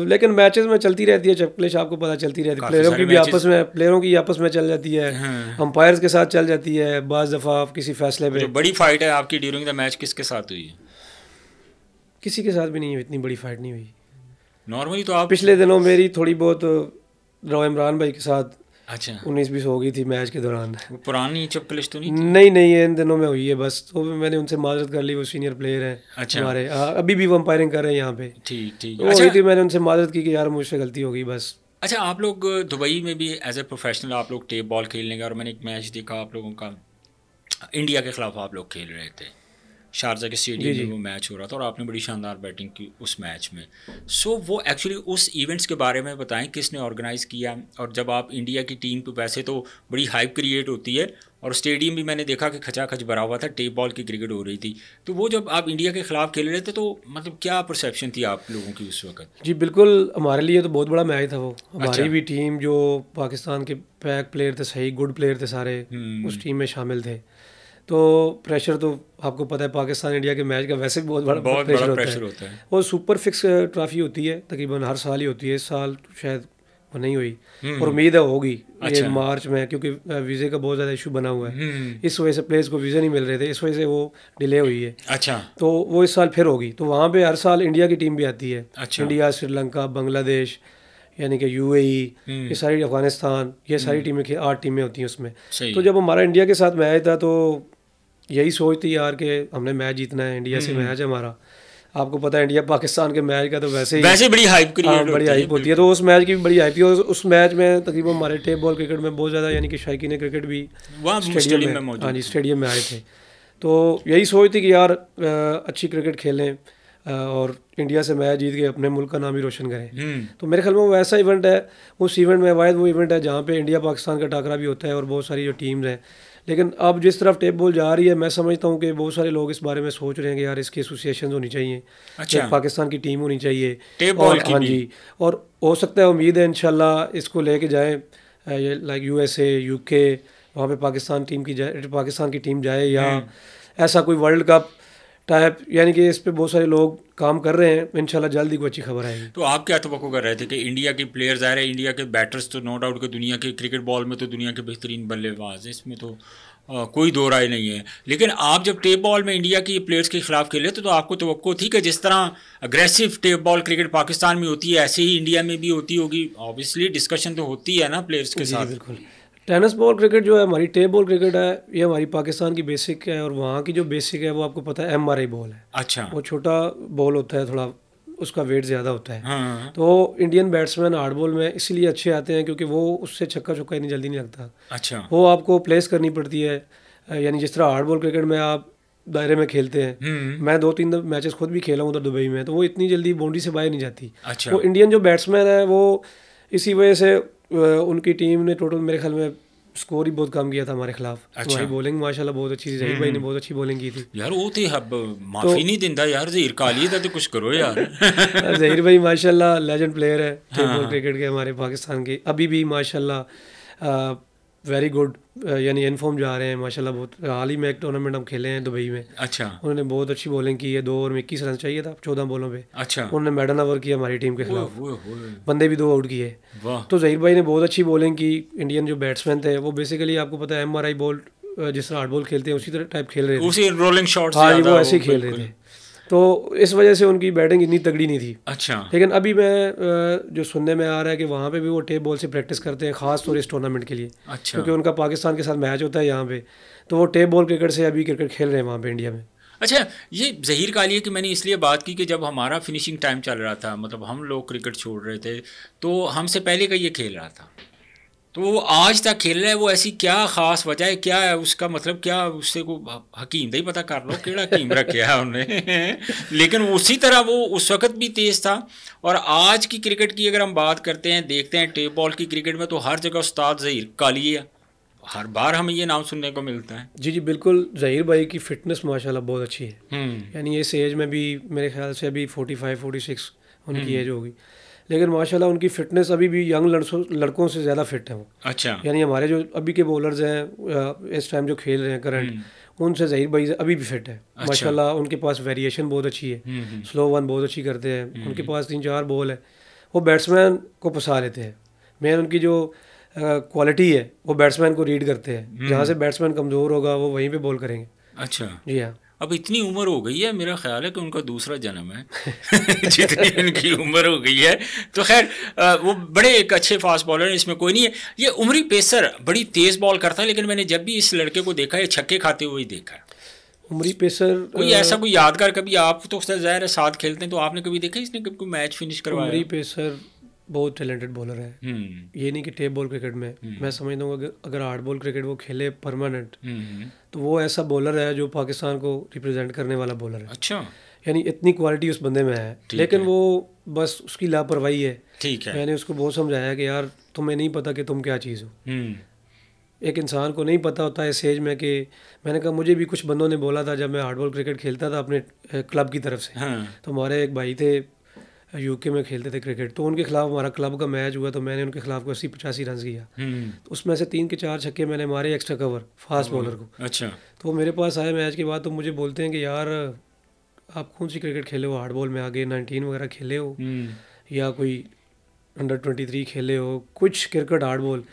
लेकिन मैचेस में चलती रहती है चपकलिश, आपको पता चलती रहती है, प्लेयरों की आपस में चल जाती है, अंपायर्स के साथ चल जाती है, बाज़ दफ़ा किसी फैसले पे। जो बड़ी फाइट है आपकी ड्यूरिंग द मैच किसके साथ हुई है? किसी के साथ भी नहीं हुई, इतनी बड़ी फाइट नहीं हुई। नॉर्मली तो आप पिछले दिनों मेरी थोड़ी बहुत रो इमरान भाई के साथ अच्छा 19-20 हो गई थी मैच के दौरान। पुरानी चपकलिश तो नहीं? नहीं, इन दिनों में हुई है बस, तो मैंने उनसे माजरत कर ली, वो सीनियर प्लेयर हैं। अच्छा। हमारे अभी भी वो अंपायरिंग कर रहे हैं यहाँ पे। ठीक। तो अच्छा, थी मैंने उनसे माजरत की कि यार मुझसे गलती हो गई बस। अच्छा, आप लोग दुबई में भी एज ए प्रोफेशनल आप लोग टेप बॉल खेलने का, और मैंने एक मैच देखा आप लोगों का इंडिया के खिलाफ आप लोग खेल रहे थे, शारजा के स्टेडियम में वो मैच हो रहा था और आपने बड़ी शानदार बैटिंग की उस मैच में। सो वो एक्चुअली उस इवेंट्स के बारे में बताएं, किसने ऑर्गेनाइज़ किया? और जब आप इंडिया की टीम पे, वैसे तो बड़ी हाइप क्रिएट होती है और स्टेडियम भी मैंने देखा कि खचाखच भरा हुआ था, टेप बॉल की क्रिकेट हो रही थी, तो वो जब आप इंडिया के खिलाफ खेल रहे थे तो मतलब क्या परसेप्शन थी आप लोगों की उस वक्त? जी बिल्कुल, हमारे लिए तो बहुत बड़ा मैच था वो। हमारी भी टीम, जो पाकिस्तान के पैक प्लेयर थे, सही गुड प्लेयर थे सारे, उस टीम में शामिल थे। तो प्रेशर तो आपको पता है पाकिस्तान इंडिया के मैच का वैसे भी बहुत बड़ा प्रेशर होता है। और सुपर फिक्स ट्रॉफी होती है, तकरीबन हर साल ही होती है। इस साल शायद वो नहीं हुई और उम्मीद है होगी ये मार्च में, क्योंकि वीज़े का बहुत ज़्यादा इशू बना हुआ है। इस वजह से प्लेयर्स को वीज़े नहीं मिल रहे थे, इस वजह से वो डिले हुई है। अच्छा, तो वो इस साल फिर होगी। तो वहाँ पे हर साल इंडिया की टीम भी आती है। इंडिया, श्रीलंका, बांग्लादेश, यानी कि UAE, ये सारी, अफगानिस्तान, ये सारी टीमें 8 टीमें होती हैं उसमें। तो जब हमारा इंडिया के साथ मैच था तो यही सोच थी यार कि हमने मैच जीतना है, इंडिया से मैच है हमारा। आपको पता है इंडिया पाकिस्तान के मैच का तो वैसे बड़ी हाइप बड़ी हाइप होती है। तो उस मैच की भी बड़ी हाइप थी और उस मैच में तकरीबन हमारे टेप बॉल क्रिकेट में बहुत ज़्यादा, यानी कि शायकीन क्रिकेट भी स्टेडियम में, हाँ जी, स्टेडियम में आए थे। तो यही सोच थी कि यार अच्छी क्रिकेट खेलें और इंडिया से मैच जीत के अपने मुल्क का नाम ही रोशन करें। तो मेरे ख्याल में वो ऐसा इवेंट है, उस इवेंट में वायद वो इवेंट है जहाँ पे इंडिया पाकिस्तान का टाकरा भी होता है और बहुत सारी जो टीम्स हैं। लेकिन अब जिस तरफ टेप बॉल जा रही है, मैं समझता हूँ कि बहुत सारे लोग इस बारे में सोच रहे हैं कि यार इसकी एसोसिएशन होनी चाहिए। अच्छा, पाकिस्तान की टीम होनी चाहिए टेप बॉल की। हाँ जी, और हो सकता है, उम्मीद है इंशाल्लाह इसको लेके जाएँ, लाइक USA, UK, वहाँ पे पाकिस्तान की टीम जाए, या ऐसा कोई वर्ल्ड कप टाइप, यानी कि इस पे बहुत सारे लोग काम कर रहे हैं। इंशाल्लाह जल्द ही कोई अच्छी खबर आएगी। तो आप क्या तवक्को कर रहे थे कि इंडिया के प्लेयर्स आ रहे हैं, इंडिया के बैटर्स तो नो डाउट कि दुनिया के क्रिकेट बॉल में तो दुनिया के बेहतरीन बल्लेबाज हैं, इसमें तो कोई दो राय नहीं है। लेकिन आप जब टेप बॉल में इंडिया के प्लेयर्स के खिलाफ खेले तो आपको तवक्को थी कि जिस तरह aggressive tape ball cricket Pakistan में होती है ऐसे ही इंडिया में भी होती होगी? ऑब्वियसली डिस्कशन तो होती है ना प्लेयर्स के साथ। बिल्कुल। टेनिस बॉल क्रिकेट जो है, हमारी टेप बॉल क्रिकेट है, ये हमारी पाकिस्तान की बेसिक है। और वहाँ की जो बेसिक है वो आपको पता है MRI बॉल है। अच्छा, वो छोटा बॉल होता है, थोड़ा उसका वेट ज़्यादा होता है। हाँ। तो इंडियन बैट्समैन हार्ड बॉल में इसीलिए अच्छे आते हैं क्योंकि वो उससे छक्का चौका इतनी जल्दी नहीं लगता। अच्छा, वो आपको प्लेस करनी पड़ती है, यानी जिस तरह हार्ड बॉल क्रिकेट में आप दायरे में खेलते हैं। मैं 2-3 मैचेस खुद भी खेला हूँ उधर दुबई में, तो वो इतनी जल्दी बाउंड्री से बाहर नहीं जाती। अच्छा, वो इंडियन जो बैट्समैन है वो इसी वजह से उनकी टीम ने टोटल मेरे ख्याल में स्कोर ही बहुत कम किया था हमारे खिलाफ। अच्छा, हमारी बॉलिंग माशाल्लाह बहुत अच्छी थी, जहीर भाई ने बहुत अच्छी बॉलिंग की थी यार। वो तो अब माफी नहीं देता यार, जहीर काली था तो कुछ करो यार। जहीर भाई माशाल्लाह लेजेंड प्लेयर है टेबल क्रिकेट के हमारे पाकिस्तान के, अभी भी माशाल्लाह वेरी गुड, यानी इनफॉर्म जा रहे हैं माशाल्लाह। बहुत हाल ही में एक टूर्नामेंट हम खेले हैं दुबई में। अच्छा, उन्होंने बहुत अच्छी बॉलिंग की है, 2 ओवर में 21 रन चाहिए था 14 बॉलों पे। अच्छा, उन्होंने मेडन ओवर किया हमारी टीम के खिलाफ, बंदे भी 2 आउट किए। तो जहीर भाई ने बहुत अच्छी बॉलिंग की। इंडियन जो बैट्समैन थे वो बेसिकली आपको पता है MRI बॉल जिस तरह हार्ड बॉल खेलते हैं उसी तरह टाइप खेल रहे थे, उसी रोलिंग शॉट्स, हाँ वो ऐसे ही खेल रहे थे। तो इस वजह से उनकी बैटिंग इतनी तगड़ी नहीं थी। अच्छा, लेकिन अभी मैं जो सुनने में आ रहा है कि वहाँ पे भी वो टेप बॉल से प्रैक्टिस करते हैं, खास तौर इस टूर्नामेंट के लिए। अच्छा, क्योंकि उनका पाकिस्तान के साथ मैच होता है यहाँ पे, तो वो टेप बॉल क्रिकेट से अभी क्रिकेट खेल रहे हैं वहाँ पे इंडिया में। अच्छा, ये ज़हीर कालिए की मैंने इसलिए बात की कि जब हमारा फिनिशिंग टाइम चल रहा था, मतलब हम लोग क्रिकेट छोड़ रहे थे, तो हमसे पहले का ये खेल रहा था, तो वो आज तक खेल रहा है। वो ऐसी क्या ख़ास वजह है, क्या है उसका, मतलब क्या उससे को हकीम ही पता कर लो केड़ा हकीम रखा है उन्हें। लेकिन उसी तरह वो उस वक्त भी तेज़ था। और आज की क्रिकेट की अगर हम बात करते हैं, देखते हैं टेप बॉल की क्रिकेट में, तो हर जगह उस्ताद ज़हीर कालिए, हर बार हमें ये नाम सुनने को मिलता है। जी जी बिल्कुल, ज़हीर भाई की फ़िटनेस माशाल्लाह बहुत अच्छी है। यानी इस एज में भी मेरे ख्याल से अभी 45-46 उनकी एज होगी, लेकिन माशाल्लाह उनकी फ़िटनेस अभी भी यंग लड़कों से ज़्यादा फिट है वो। अच्छा, यानी हमारे जो अभी के बॉलर्स हैं इस टाइम जो खेल रहे हैं करंट, उनसे ज़हीर भाई अभी भी फिट है। अच्छा, माशाल्लाह उनके पास वेरिएशन बहुत अच्छी है, स्लो वन बहुत अच्छी करते हैं, उनके पास 3-4 बॉल है, वो बैट्समैन को फंसा लेते हैं। मेन उनकी जो क्वालिटी है वो बैट्समैन को रीड करते हैं, जहाँ से बैट्समैन कमज़ोर होगा वो वहीं पे बॉल करेंगे। अच्छा जी हाँ। अब इतनी उम्र हो गई है, मेरा ख्याल है कि उनका दूसरा जन्म है। जितनी उनकी उम्र हो गई है, तो खैर वो बड़े एक अच्छे फास्ट बॉलर हैं, इसमें कोई नहीं है। ये उमरी पेसर बड़ी तेज़ बॉल करता है, लेकिन मैंने जब भी इस लड़के को देखा है छक्के खाते हुए ही देखा है। उमरी पेसर कोई ऐसा कोई यादगार, कभी आप तो ज़ाहिर है साथ खेलते हैं, तो आपने कभी देखा इसने कभी कोई मैच फिनिश करवाया? उमरी पेसर बहुत टैलेंटेड बॉलर है। ये नहीं कि टेप बॉल क्रिकेट में, मैं समझता हूँ अगर हार्ड बॉल क्रिकेट वो खेले परमानेंट तो वो ऐसा बॉलर है जो पाकिस्तान को रिप्रेजेंट करने वाला बॉलर है। अच्छा, यानी इतनी क्वालिटी उस बंदे में है, लेकिन वो बस उसकी लापरवाही है। ठीक है, मैंने उसको बहुत समझाया कि यार तुम्हें नहीं पता कि तुम क्या चीज़ हो। एक इंसान को नहीं पता होता है इस एज में कि मैंने कहा मुझे भी कुछ बंदों ने बोला था जब मैं हार्ड बॉल क्रिकेट खेलता था अपने क्लब की तरफ से। तो हमारे एक भाई थे यूके में खेलते थे क्रिकेट, तो उनके खिलाफ हमारा क्लब का मैच हुआ तो मैंने उनके खिलाफ 80-85 रन किया। तो उसमें से 3 के 4 छक्के मैंने मारे एक्स्ट्रा कवर फास्ट बॉलर को। अच्छा, तो वो मेरे पास आए मैच के बाद तो मुझे बोलते हैं कि यार आप कौन सी क्रिकेट खेले हो, हार्ड बॉल में आगे 19 वगैरह खेले हो या कोई अंडर 23 खेले हो, कुछ क्रिकेट हार्ड बॉल।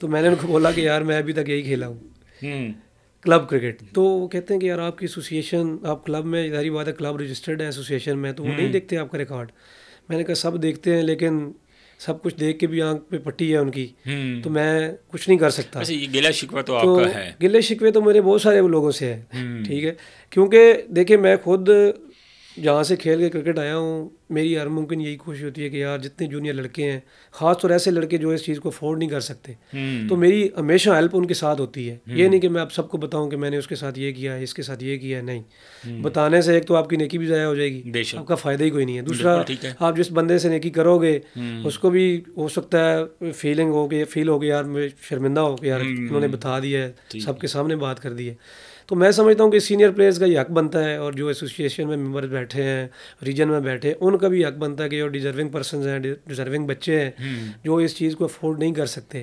तो मैंने उनको बोला कि यार मैं अभी तक यही खेला हूँ क्लब क्रिकेट। तो वो कहते हैं कि यार आपकी एसोसिएशन, आप क्लब में, इधर ही बात है क्लब रजिस्टर्ड है एसोसिएशन में, तो वो नहीं देखते आपका रिकॉर्ड। मैंने कहा सब देखते हैं, लेकिन सब कुछ देख के भी आंख पे पट्टी है उनकी, तो मैं कुछ नहीं कर सकता। ये गिला शिकवा तो आपका है। गिले शिकवे तो मेरे बहुत सारे लोगों से है, ठीक है, क्योंकि देखिए मैं खुद जहाँ से खेल के क्रिकेट आया हूँ, मेरी हर मुमकिन यही कोशिश होती है कि यार जितने जूनियर लड़के हैं, ख़ास तौर ऐसे लड़के जो इस चीज़ को अफोर्ड नहीं कर सकते, तो मेरी हमेशा हेल्प उनके साथ होती है। ये नहीं कि मैं आप सबको बताऊं कि मैंने उसके साथ ये किया है, इसके साथ ये किया है, नहीं। बताने से एक तो आपकी नेकी भी ज़ाया हो जाएगी, आपका फ़ायदा ही कोई नहीं है। दूसरा, आप जिस बंदे से नेकी करोगे उसको भी हो सकता है फील हो गया यार मैं शर्मिंदा हो गया, यार उन्होंने बता दिया है, सबके सामने बात कर दी है। तो मैं समझता हूँ कि सीनियर प्लेयर्स का ही हक बनता है, और जो एसोसिएशन में मेंबर्स बैठे हैं, रीजन में बैठे हैं, उनका भी हक बनता है कि जो डिजर्विंग पर्सन्स हैं, डिजर्विंग बच्चे हैं जो इस चीज़ को अफोर्ड नहीं कर सकते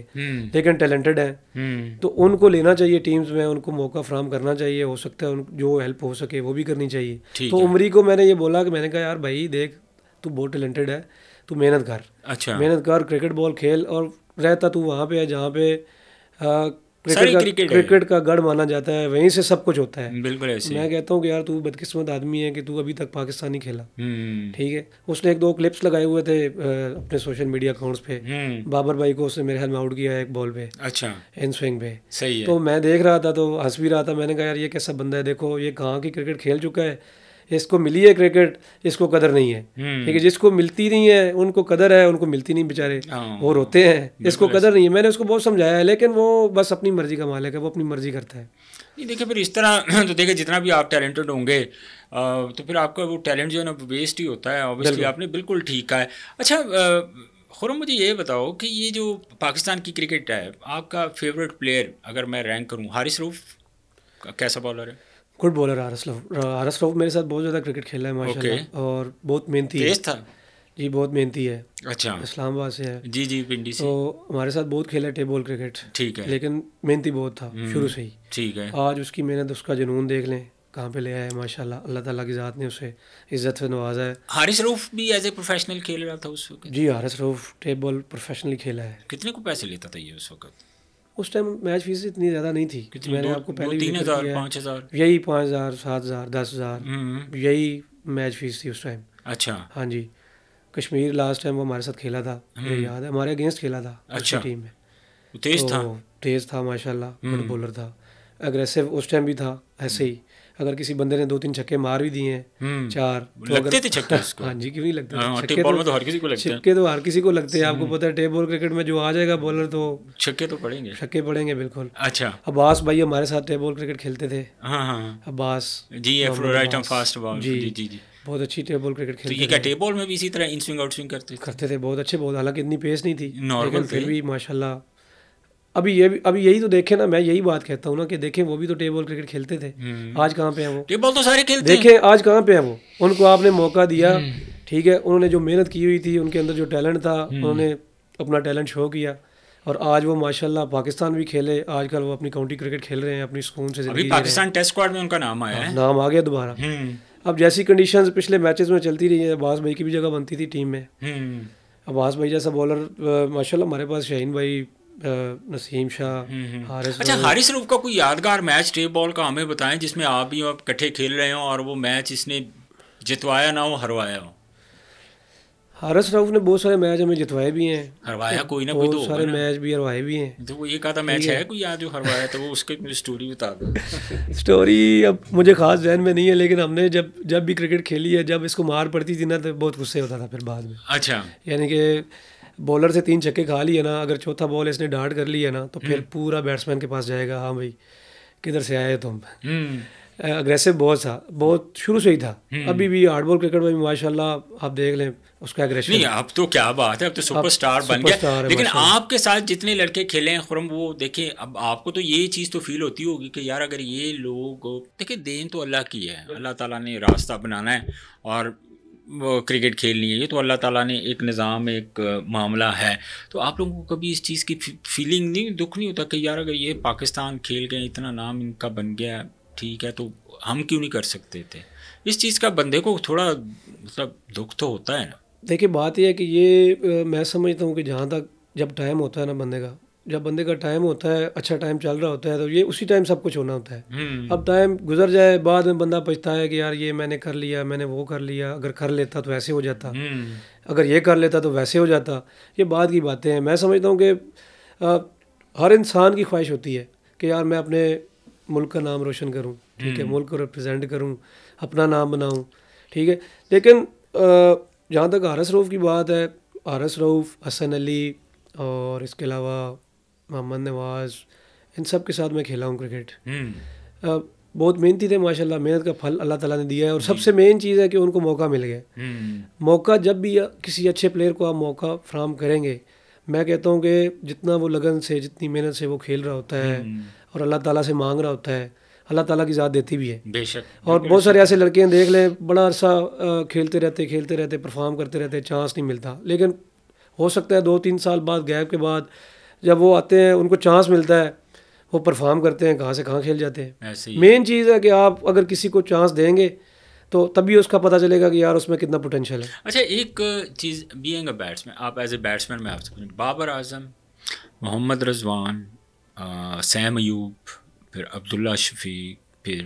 लेकिन टैलेंटेड हैं, तो उनको लेना चाहिए टीम्स में, उनको मौका फराहम करना चाहिए। हो सकता है जो हेल्प हो सके वो भी करनी चाहिए। तो उमरी को मैंने ये बोला कि मैंने कहा यार भाई देख, तू बहुत टैलेंटेड है, तू मेहनत कर। अच्छा, मेहनत कर, क्रिकेट बॉल खेल, और रहता तू वहाँ पे है जहाँ पे क्रिकेट का गढ़ माना जाता है, वहीं से सब कुछ होता है। बिल्कुल ऐसे। मैं कहता हूँ कि यार तू बदकिस्मत आदमी है कि तू अभी तक पाकिस्तानी खेला, ठीक है। उसने 1-2 क्लिप्स लगाए हुए थे अपने सोशल मीडिया अकाउंट्स पे, बाबर भाई को उसने मेरे ख्याल में आउट किया है एक बॉल पे, अच्छा, इन स्विंग पे, सही है। तो मैं देख रहा था तो हंस भी रहा था। मैंने कहा यार ये कैसा बंदा है, देखो ये कहाँ की क्रिकेट खेल चुका है, इसको मिली है क्रिकेट, इसको कदर नहीं है, ठीक है। जिसको मिलती नहीं है उनको कदर है, उनको मिलती नहीं बेचारे वो रोते हैं, इसको कदर नहीं है। मैंने उसको बहुत समझाया है, लेकिन वो बस अपनी मर्जी का मालिक है, वो अपनी मर्जी करता है। नहीं देखिए, फिर इस तरह तो देखिए जितना भी आप टैलेंटेड होंगे तो फिर आपका वो टैलेंट जो है ना वेस्ट ही होता है। ऑब्वियसली आपने बिल्कुल ठीक कहा है। अच्छा खुर्रम, मुझे ये बताओ कि ये जो पाकिस्तान की क्रिकेट है, आपका फेवरेट प्लेयर अगर मैं रैंक करूँ, हारिस रऊफ कैसा बॉलर है? गुड बॉलर हारिस रऊफ मेरे साथ बहुत ज़्यादा क्रिकेट खेला है माशाल्लाह, और बहुत मेहनती है। था जी, बहुत मेहनती है। अच्छा, इस्लामाबाद से है जी जी, पिंडी से। तो हमारे साथ बहुत खेला है टेप बॉल क्रिकेट, ठीक है, लेकिन मेहनती बहुत था शुरू से ही, ठीक है। आज उसकी मेहनत, उसका जुनून देख लें कहाँ पे ले आया है माशाल्लाह। अल्लाह ताला की ज़ात ने उसे इज़्ज़त से नवाजा है। हारिस रऊफ भी एज ए प्रोफेशनल खेल रहा था उस वक्त? जी, Haris Rauf tape ball professionally खेला है। कितने को पैसे लेता था ये उस वक्त? उस टाइम मैच फीस इतनी ज़्यादा नहीं थी, मैंने आपको पहले 3,000 5,000 यही 5,000 7,000 10,000 यही मैच फीस थी उस टाइम। अच्छा, हाँ जी। कश्मीर लास्ट टाइम वो हमारे साथ खेला था, मुझे याद है, हमारे अगेंस्ट खेला था। अच्छा, टीम में तेज़ था माशाल्लाह, गुड बॉलर था, एग्रेसिव उस टाइम भी था। ऐसे ही अगर किसी बंदे ने 2-3 छक्के मार भी दिए हैं, 4 तो लगते थे छक्के उसको। हाँ जी, क्यों नहीं लगते? छक्के तो हर किसी को लगते हैं, छक्के तो हर किसी को लगते हैं। आपको पता है टेप बॉल क्रिकेट में जो आ जाएगा बॉलर तो छक्के तो पड़ेंगे, छक्के पड़ेंगे बिल्कुल। अच्छा, अब्बास भाई हमारे साथ टेप बॉल क्रिकेट खेलते थे। हाँ, अब्बास जी, राइट आर्म फास्ट बॉल, जी जी जी, बहुत अच्छी टेप बॉल क्रिकेट खेलते थे। तो ये क्या टेप बॉल में भी इसी तरह इन स्विंग आउट स्विंग करते थे? बहुत अच्छे बॉल, हालांकि इतनी पेस नहीं थी, लेकिन फिर भी माशाल्लाह। अभी यही तो देखें ना, मैं यही बात कहता हूँ ना कि देखें वो भी तो टेप बॉल क्रिकेट खेलते थे, आज कहाँ पे हैं वो? टेप बॉल तो सारे खेलते हैं, देखें आज कहाँ पे हैं वो? उनको आपने मौका दिया, ठीक है, उन्होंने जो मेहनत की हुई थी, उनके अंदर जो टैलेंट था, उन्होंने अपना टैलेंट शो किया, और आज वो माशाल्लाह पाकिस्तान भी खेले, आजकल वो अपनी काउंटी क्रिकेट खेल रहे हैं, अपनी सुकून से जिंदगी। पाकिस्तान टेस्ट स्क्वाड में उनका नाम आया है, नाम आ गया दोबारा। अब जैसी कंडीशंस पिछले मैचेस में चलती रही है, अब्बास भाई की भी जगह बनती थी टीम में। अब्बास भाई जैसा बॉलर माशाल्लाह हमारे पास, शाहीन भाई, नसीम शाह, हारिस। अच्छा, हारिस रऊफ का कोई यादगार मैच टेप बॉल का हमें बताएं जिसमें आप भी इकट्ठे खेल रहे हो और वो मैच इसने जितवाया ना हो, हरवाया हो। हारिस रऊफ ने बहुत सारे मैच हमें जितवाए भी हैं, हरवाया कोई ना कोई तो सारे मैच भी हरवाए भी हैं। तो वो ये कहा था मैच है कोई याद जो हरवाया, तो वो उसकी मुझे स्टोरी बता दो। स्टोरी अब मुझे खास ध्यान में नहीं है, लेकिन हमने जब भी क्रिकेट खेली है, जब इसको मार पड़ती थी ना तो बहुत गुस्से होता था फिर बाद में। अच्छा, यानी कि बॉलर से 3 छक्के खा लिए ना, अगर चौथा बॉल इसने डार्ट कर लिया ना तो फिर पूरा बैट्समैन के पास जाएगा, हाँ भाई किधर से आए तुम। अग्रेसिव बहुत था, बहुत शुरू से ही था। अभी भी हार्ड बॉल क्रिकेट में भी माशाल्लाह आप देख लें उसका एग्रेशन नहीं, अब तो क्या बात है, अब तो सुपरस्टार बन गया। लेकिन आपके साथ जितने लड़के खेले हैं खुरम, वो देखें, अब आपको तो ये चीज़ तो फील होती होगी कि यार अगर ये लोग, देखिए देन तो अल्लाह की है, अल्लाह ताला ने रास्ता बनाना है और वो क्रिकेट खेलनी है, ये तो अल्लाह ताला ने एक निज़ाम, एक मामला है। तो आप लोगों को कभी इस चीज़ की फीलिंग नहीं, दुख नहीं होता कि यार अगर ये पाकिस्तान खेल गए, इतना नाम इनका बन गया, ठीक है, तो हम क्यों नहीं कर सकते थे? इस चीज़ का बंदे को थोड़ा मतलब दुख तो होता है ना। देखिए बात यह है कि ये मैं समझता हूँ कि जहाँ तक जब टाइम होता है ना बंदे का, जब बंदे का टाइम होता है, अच्छा टाइम चल रहा होता है, तो ये उसी टाइम सब कुछ होना होता है। अब टाइम गुजर जाए, बाद में बंदा पछता है कि यार ये मैंने कर लिया, मैंने वो कर लिया, अगर कर लेता तो ऐसे हो जाता, अगर ये कर लेता तो वैसे हो जाता। ये बात की बातें हैं। मैं समझता हूँ कि हर इंसान की ख्वाहिश होती है कि यार मैं अपने मुल्क का नाम रोशन करूँ, ठीक है, मुल्क को रिप्रेजेंट करूँ, अपना नाम बनाऊँ, ठीक है। लेकिन जहाँ तक हारिस रऊफ़ की बात है, हारिस रऊफ़, हसन अली और इसके अलावा मोहम्मद नवाज़, इन सब के साथ मैं खेला हूँ क्रिकेट। बहुत मेहनती थे माशाल्लाह, मेहनत का फल अल्लाह ताला ने दिया है। और सबसे मेन चीज़ है कि उनको मौका मिल गया। मौका जब भी किसी अच्छे प्लेयर को आप मौका फ्राहम करेंगे, मैं कहता हूँ कि जितना वो लगन से, जितनी मेहनत से वो खेल रहा होता है और अल्लाह ताला से मांग रहा होता है, अल्लाह ताला की ज़ात देती भी है बेशक। और बहुत सारे ऐसे लड़के हैं, देख लें, बड़ा अरसा खेलते रहते परफॉर्म करते रहते, चांस नहीं मिलता। लेकिन हो सकता है 2-3 साल बाद, गैप के बाद जब वो आते हैं, उनको चांस मिलता है, वो परफॉर्म करते हैं, कहाँ से कहाँ खेल जाते हैं। मेन चीज़ है कि आप अगर किसी को चांस देंगे तो तभी उसका पता चलेगा कि यार उसमें कितना पोटेंशियल है। अच्छा, एक चीज़, बीइंग अ बैट्समैन, आप एज ए बैट्समैन में आपसे पूछूं, बाबर आजम, मोहम्मद रिजवान, सैम अयूब, फिर अब्दुल्ला शफीक, फिर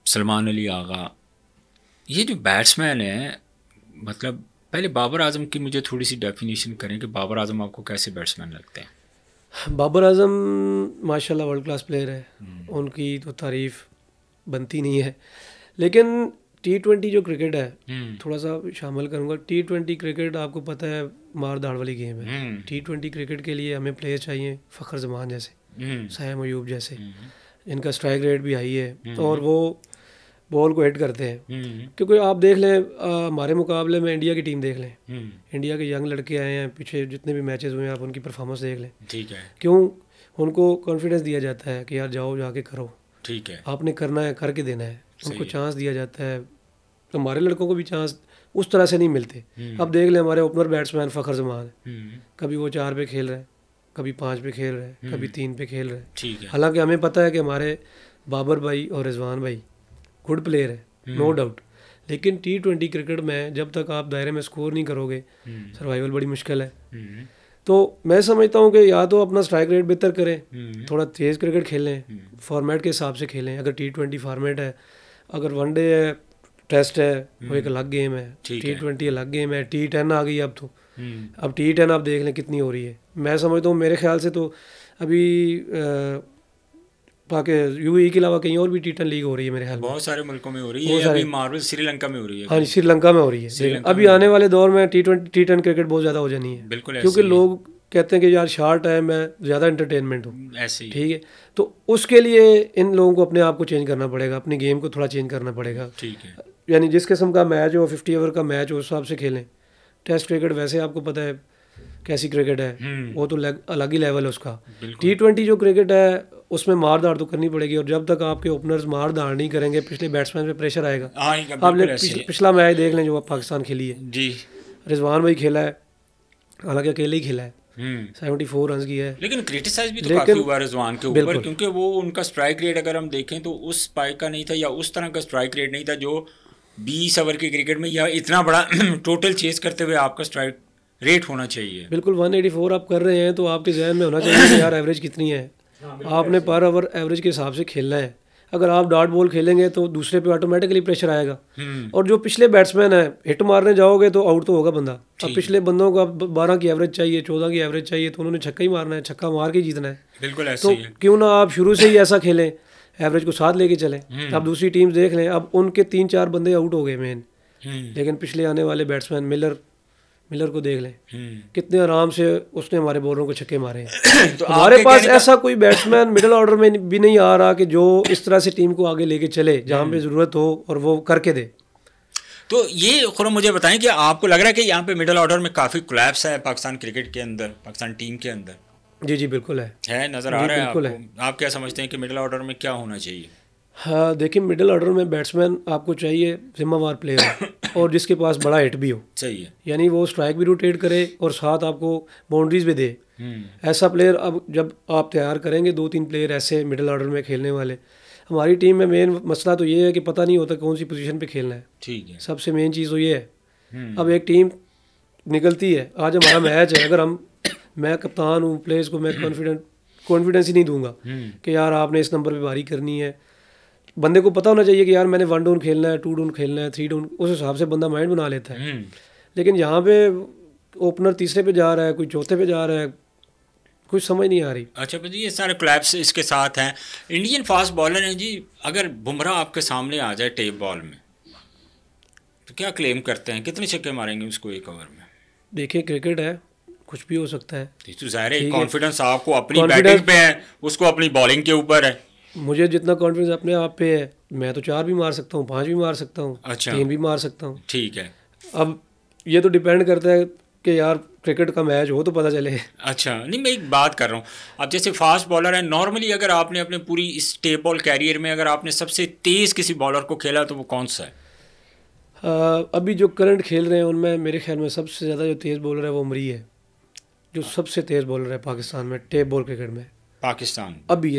सलमान अली आगा, ये जो बैट्समैन हैं, मतलब पहले बाबर आजम की मुझे थोड़ी सी डेफिनेशन करें कि बाबर आजम आपको कैसे बैट्समैन लगते हैं? बाबर आजम माशाल्लाह वर्ल्ड क्लास प्लेयर है, उनकी तो तारीफ़ बनती नहीं है। लेकिन T20 जो क्रिकेट है, थोड़ा सा शामिल करूँगा। T20 क्रिकेट आपको पता है मार धाड़ वाली गेम है। T20 क्रिकेट के लिए हमें प्लेयर चाहिए फ़खर जमान जैसे, सैम अयूब जैसे, इनका स्ट्राइक रेट भी हाई है और वो बॉल को हिट करते हैं। क्योंकि आप देख लें, हमारे मुकाबले में इंडिया की टीम देख लें, इंडिया के यंग लड़के आए हैं, पीछे जितने भी मैचेस हुए हैं आप उनकी परफॉर्मेंस देख लें, ठीक है। क्यों उनको कॉन्फिडेंस दिया जाता है कि यार जाओ जाके करो, ठीक है, आपने करना है, करके देना है। उनको चांस दिया जाता है। तो हमारे लड़कों को भी चांस उस तरह से नहीं मिलते। अब देख लें हमारे ओपनर बैट्समैन फ़खर जमान, कभी वो 4 पे खेल रहे हैं, कभी 5 पे खेल रहे हैं, कभी 3 पे खेल रहे हैं। हालांकि हमें पता है कि हमारे बाबर भाई और रिजवान भाई गुड प्लेयर है, नो डाउट। लेकिन T20 क्रिकेट में जब तक आप दायरे में स्कोर नहीं करोगे, सर्वाइवल बड़ी मुश्किल है। तो मैं समझता हूँ कि या तो अपना स्ट्राइक रेट बेहतर करें, थोड़ा तेज़ क्रिकेट खेलें, फॉर्मेट के हिसाब से खेलें। अगर T20 फॉर्मेट है, अगर वनडे है, टेस्ट है, वो एक अलग गेम है, T20 अलग गेम है, T10 आ गई अब तो। अब T10 आप देख लें कितनी हो रही है। मैं समझता हूँ, मेरे ख्याल से तो अभी UAE के अलावा कहीं और भी T10 लीग हो रही है मेरे ख्याल में। बहुत सारे मुल्कों में हो रही है, अभी मार्वल श्रीलंका में हो रही है। हाँ जी, श्रीलंका में हो रही है। अभी आने वाले दौर में T10 क्रिकेट बहुत ज़्यादा हो जानी है, बिल्कुल, क्योंकि लोग कहते हैं कि यार शार्ट टाइम में ज़्यादा एंटरटेनमेंट हो, ऐसे, ठीक है। तो उसके लिए इन लोगों को अपने आप को चेंज करना पड़ेगा, अपनी गेम को थोड़ा चेंज करना पड़ेगा, ठीक है। यानी जिस किस्म का मैच हो, 50 ओवर का मैच हो, उस हिसाब से खेलें। टेस्ट क्रिकेट वैसे आपको पता है कैसी क्रिकेट है, वो तो अलग ही लेवल है उसका। T20 जो क्रिकेट है उसमें मार धाड़ तो करनी पड़ेगी, और जब तक आपके ओपनर्स मार धाड़ नहीं करेंगे, पिछले बैट्समैन पे प्रेशर आएगा। आपने पिछला मैच देख लें जो पाकिस्तान खेली है जी, रिजवान भाई खेला है, हालांकि अकेले ही खेला है, 74 रन की है। लेकिन क्रिटिसाइज भी तो काफ़ी हुआ रिजवान के ऊपर, क्योंकि वो उनका स्ट्राइक रेट अगर हम देखें तो उस स्पाइक का नहीं था, या उस तरह का स्ट्राइक रेट नहीं था जो 20 ओवर के क्रिकेट में या इतना बड़ा टोटल चेस करते हुए आपका स्ट्राइक रेट होना चाहिए। बिल्कुल, 184 आप कर रहे हैं तो आपके जहन में होना चाहिए कि यार एवरेज कितनी है, आपने पर ओवर एवरेज के हिसाब से खेलना है। अगर आप डॉट बॉल खेलेंगे तो दूसरे पे ऑटोमेटिकली प्रेशर आएगा, और जो पिछले बैट्समैन है, हिट मारने जाओगे तो आउट तो होगा बंदा। अब पिछले बंदों को अब 12 की एवरेज चाहिए, 14 की एवरेज चाहिए, तो उन्होंने छक्का ही मारना है, छक्का मार के जीतना है। बिल्कुल ऐसे ही है। क्यों ना आप शुरू से ही ऐसा खेलें, एवरेज को साथ लेके चलें। अब दूसरी टीम देख लें, अब उनके 3-4 बंदे आउट हो गए मेन, लेकिन पिछले आने वाले बैट्समैन मिलर मिलर को देख लें, कितने आराम से उसने हमारे बॉलरों को छक्के मारे हैं। तो हमारे पास ऐसा कोई बैट्समैन मिडिल ऑर्डर में भी नहीं आ रहा कि जो इस तरह से टीम को आगे लेके चले जहाँ पे ज़रूरत हो और वो करके दे। तो ये खुद मुझे बताएं कि आपको लग रहा है कि यहाँ पे मिडिल ऑर्डर में काफ़ी कोलैप्स है पाकिस्तान क्रिकेट के अंदर, पाकिस्तान टीम के अंदर? जी जी बिल्कुल है, नज़र आ रहा है आपको? आप क्या समझते हैं कि मिडिल ऑर्डर में क्या होना चाहिए? हाँ देखिए, मिडिल ऑर्डर में बैट्समैन आपको चाहिए जिम्मेवार प्लेयर और जिसके पास बड़ा हिट भी हो। सही है। यानी वो स्ट्राइक भी रोटेट करे और साथ आपको बाउंड्रीज भी दे। ऐसा प्लेयर अब जब आप तैयार करेंगे 2-3 प्लेयर ऐसे मिडिल ऑर्डर में खेलने वाले। हमारी टीम में मेन मसला तो ये है कि पता नहीं होता कौन सी पोजीशन पे खेलना है। ठीक है, सबसे मेन चीज़ तो ये है। अब एक टीम निकलती है, आज हमारा मैच है, अगर मैं कप्तान हूँ, प्लेयर्स को मैं कॉन्फिडेंस ही नहीं दूंगा कि यार आपने इस नंबर पे बारी करनी है। बंदे को पता होना चाहिए कि यार मैंने 1 डाउन खेलना है, 2 डाउन खेलना है, 3 डाउन, उस हिसाब से बंदा माइंड बना लेता है। लेकिन यहाँ पे ओपनर तीसरे पे जा रहा है, कोई चौथे पे जा रहा है, कुछ समझ नहीं आ रही। अच्छा भाई, ये सारे क्लैप्स इसके साथ हैं। इंडियन फास्ट बॉलर हैं जी, अगर बुमराह आपके सामने आ जाए टेप बॉल में तो क्या क्लेम करते हैं, कितने छक्के मारेंगे उसको एक ओवर में? देखिए क्रिकेट है, कुछ भी हो सकता है। तो ज़ाहिर है कॉन्फिडेंस आपको अपनी बैटिंग पे है, उसको अपनी बॉलिंग के ऊपर है। मुझे जितना कॉन्फिडेंस अपने आप पे है, मैं तो 4 भी मार सकता हूँ, 5 भी मार सकता हूँ, 3 भी मार सकता हूँ। ठीक है। अब ये तो डिपेंड करता है कि यार क्रिकेट का मैच हो तो पता चले। अच्छा, नहीं मैं एक बात कर रहा हूँ, अब जैसे फास्ट बॉलर है, नॉर्मली अगर आपने अपने पूरी इस टेप बॉल कैरियर में अगर आपने सबसे तेज़ किसी बॉलर को खेला तो वो कौन सा है? अभी जो करंट खेल रहे हैं उनमें मेरे ख्याल में सबसे ज़्यादा जो तेज़ बॉलर है वो उमरी है, जो सबसे तेज़ बॉलर है पाकिस्तान में टेप बॉल क्रिकेट में। पाकिस्तान अभी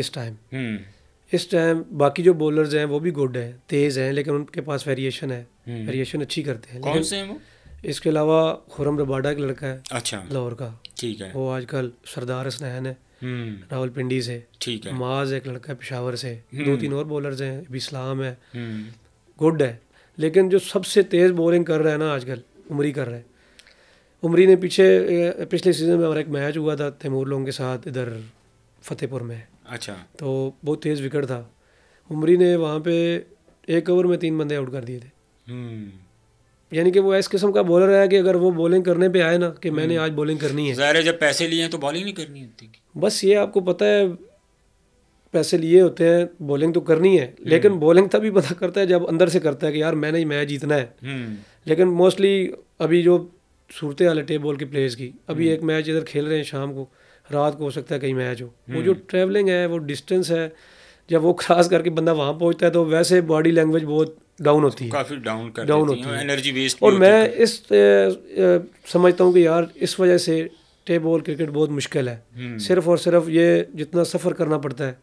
इस टाइम बाकी जो बॉलर्स हैं वो भी गुड हैं, तेज़ हैं, लेकिन उनके पास वेरिएशन है, वेरिएशन अच्छी करते हैं। कौन से हैं वो? इसके अलावा खुरम रबाडा एक लड़का है, अच्छा, लाहौर का। ठीक है। वो आजकल सरदार हसनैन है रावलपिंडी से। ठीक है। माज एक लड़का है पेशावर से। 2-3 और बॉलर्स हैं, अभी इस्लाम है, गुड है। लेकिन जो सबसे तेज़ बॉलिंग कर रहा है ना आजकल, उमरी कर रहा है। उमरी ने पिछले सीज़न में हमारा एक मैच हुआ था तैमूर लोगों के साथ इधर फतेहपुर में। अच्छा, तो बहुत तेज़ विकेट था। उमरी ने वहाँ पे 1 ओवर में 3 बंदे आउट कर दिए थे। यानी कि वो इस किस्म का बॉलर है कि अगर वो बॉलिंग करने पे आए ना कि मैंने आज बॉलिंग करनी है, ज़ाहिर है जब पैसे लिए हैं तो बॉलिंग नहीं करनी होती। बस ये आपको पता है, पैसे लिए होते हैं, बॉलिंग तो करनी है, लेकिन बॉलिंग तभी पता करता है जब अंदर से करता है कि यार मैंने ही मैच जीतना है। लेकिन मोस्टली अभी जो सूरत हाल है टेप बॉल के प्लेयर्स की, अभी एक मैच इधर खेल रहे हैं, शाम को, रात को हो सकता है कहीं मैच हो, वो जो ट्रैवलिंग है, वो डिस्टेंस है, जब वो क्रॉस करके बंदा वहाँ पहुँचता है तो वैसे बॉडी लैंग्वेज बहुत डाउन होती है, काफ़ी डाउन होती है, एनर्जी वेस्ट। और मैं इस समझता हूँ कि यार इस वजह से टेप बॉल क्रिकेट बहुत मुश्किल है। सिर्फ और सिर्फ ये जितना सफ़र करना पड़ता है,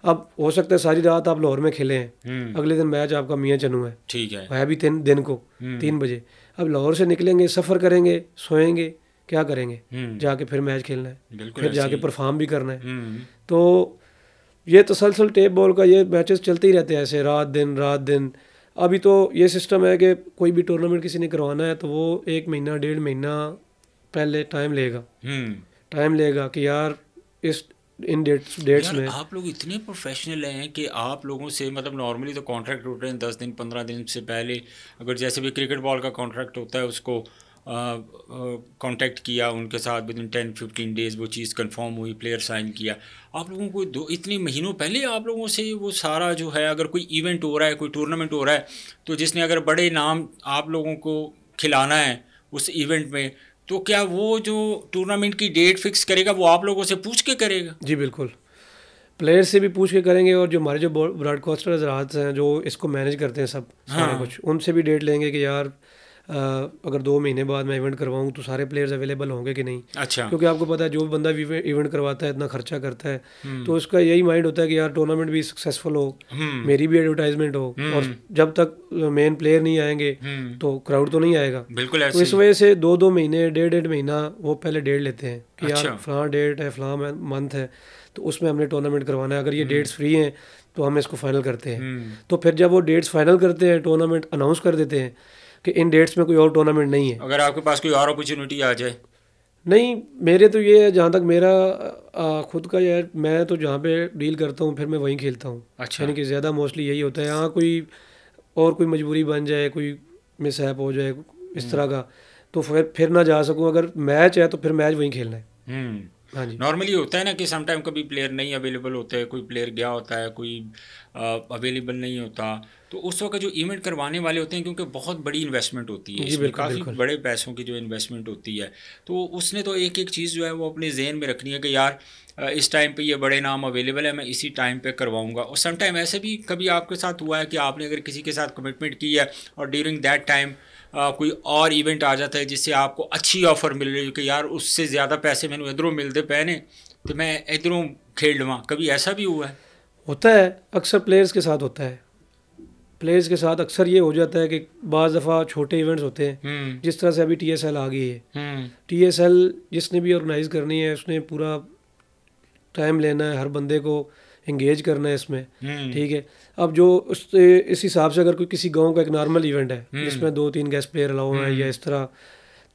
अब हो सकता है सारी रात आप लाहौर में खेले हैं, अगले दिन मैच आपका मियाँ चनू है, ठीक है, वह भी 3 दिन को 3 बजे। अब लाहौर से निकलेंगे, सफ़र करेंगे, सोएंगे, क्या करेंगे, जाके फिर मैच खेलना है, फिर जाके परफॉर्म भी करना है। तो ये तसलसल टेप बॉल का ये मैचेस चलते ही रहते हैं ऐसे रात दिन। अभी तो ये सिस्टम है कि कोई भी टूर्नामेंट किसी ने करवाना है तो वो 1 महीना 1.5 महीना पहले टाइम लेगा कि यार इन डेट्स में। आप लोग इतने प्रोफेशनल हैं कि आप लोगों से मतलब नॉर्मली तो कॉन्ट्रैक्ट होते हैं 10 दिन 15 दिन से पहले, अगर जैसे भी क्रिकेट बॉल का कॉन्ट्रैक्ट होता है उसको कांटेक्ट किया उनके साथ, विद इन 10-15 डेज़ वो चीज़ कंफर्म हुई, प्लेयर साइन किया। आप लोगों को इतने महीनों पहले आप लोगों से वो सारा जो है, अगर कोई इवेंट हो रहा है, कोई टूर्नामेंट हो रहा है, तो जिसने अगर बड़े नाम आप लोगों को खिलाना है उस इवेंट में, तो क्या वो जो टूर्नामेंट की डेट फिक्स करेगा वो आप लोगों से पूछ के करेगा? जी बिल्कुल, प्लेयर से भी पूछ के करेंगे, और जो हमारे जो ब्रॉडकास्टर हजरात हैं जो इसको मैनेज करते हैं सब सारा कुछ, उनसे भी डेट लेंगे कि यार अगर 2 महीने बाद मैं इवेंट करवाऊँ तो सारे प्लेयर्स अवेलेबल होंगे कि नहीं। अच्छा, क्योंकि आपको पता है जो बंदा इवेंट करवाता है, इतना खर्चा करता है, तो उसका यही माइंड होता है कि यार टूर्नामेंट भी सक्सेसफुल हो, मेरी भी एडवर्टाइजमेंट हो, और जब तक मेन प्लेयर नहीं आएंगे तो क्राउड तो नहीं आएगा। बिल्कुल। तो इस वजह से 2-2 महीने 1.5 महीना वो पहले डेट लेते हैं कि यार फलां डेट है, फलां मंथ है, तो उसमें हमने टूर्नामेंट करवाना है, अगर ये डेट्स फ्री हैं तो हम इसको फाइनल करते हैं। तो फिर जब वो डेट्स फाइनल करते हैं, टूर्नामेंट अनाउंस कर देते हैं कि इन डेट्स में कोई और टूर्नामेंट नहीं है। अगर आपके पास कोई और अपॉर्चुनिटी आ जाए? नहीं, मेरे तो ये है, जहाँ तक मेरा खुद का यार, मैं तो जहाँ पे डील करता हूँ फिर मैं वहीं खेलता हूँ। अच्छा, यानी कि ज़्यादा मोस्टली यही होता है। यहाँ कोई मजबूरी बन जाए, कोई मिसहैप हो जाए इस तरह का, तो फिर ना जा सकूँ। अगर मैच है तो फिर मैच वहीं खेलना है। हाँ जी। नॉर्मली होता है ना कि समटाइम कभी प्लेयर नहीं अवेलेबल होते हैं, कोई प्लेयर गया होता है, कोई अवेलेबल नहीं होता, तो उस वक्त जो इवेंट करवाने वाले होते हैं, क्योंकि बहुत बड़ी इन्वेस्टमेंट होती है जी इसमें, बिल्कुल काफ़ी बिल्कुल। बड़े पैसों की जो इन्वेस्टमेंट होती है, तो उसने तो एक एक चीज़ जो है वो अपने जहन में रखनी है कि यार इस टाइम पे ये बड़े नाम अवेलेबल है, मैं इसी टाइम पे करवाऊंगा। और समटाइम ऐसे भी कभी आपके साथ हुआ है कि आपने अगर किसी के साथ कमिटमेंट की है और ड्यूरिंग दैट टाइम कोई और इवेंट आ जाता है जिससे आपको अच्छी ऑफ़र मिल रही है कि यार उससे ज़्यादा पैसे मैंने इधरों मिलते पे ने तो मैं इधरों खेल लवां, कभी ऐसा भी हुआ है? होता है, अक्सर प्लेयर्स के साथ होता है। प्लेयर्स के साथ अक्सर ये हो जाता है कि बाज़ दफ़ा छोटे इवेंट्स होते हैं, जिस तरह से अभी TSL आ गई है। TSL जिसने भी ऑर्गेनाइज़ करनी है उसने पूरा टाइम लेना है, हर बंदे को इंगेज करना है इसमें, ठीक है। अब जो इस हिसाब से अगर कोई किसी गांव का एक नॉर्मल इवेंट है जिसमें 2-3 गेस्ट प्लेयर अलाउ हैं या इस तरह,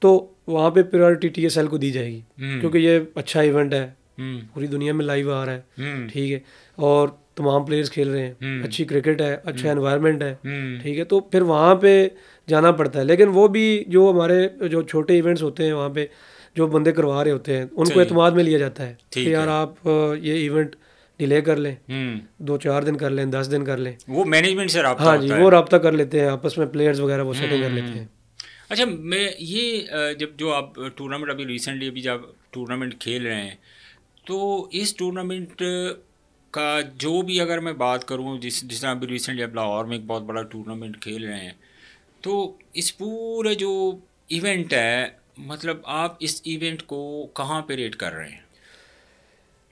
तो वहाँ पे प्रायोरिटी TSL को दी जाएगी, क्योंकि ये अच्छा इवेंट है, पूरी दुनिया में लाइव आ रहा है, ठीक है, और तमाम प्लेयर्स खेल रहे हैं, अच्छी क्रिकेट है, अच्छा एनवायरनमेंट है, ठीक है, तो फिर वहाँ पे जाना पड़ता है। लेकिन वो भी जो हमारे जो छोटे इवेंट्स होते हैं वहाँ पे जो बंदे करवा रहे होते हैं उनको एतमाद में लिया जाता है कि यार आप ये इवेंट डिले कर लें, 2-4 दिन कर लें, 10 दिन कर लें, वो मैनेजमेंट से रब्ता हाँ होता जी, है। वो रब्ता कर लेते हैं आपस में, प्लेयर्स वगैरह वो सेटिंग कर लेते हैं। अच्छा, मैं ये जब जो आप टूर्नामेंट अभी रिसेंटली अभी जब टूर्नामेंट खेल रहे हैं, तो इस टूर्नामेंट का जो भी अगर मैं बात करूं, जिस तरह अभी रिसेंटली आप लाहौर में एक बहुत बड़ा टूर्नामेंट खेल रहे हैं, तो इस पूरे जो इवेंट है, मतलब आप इस इवेंट को कहाँ पे रेट कर रहे हैं?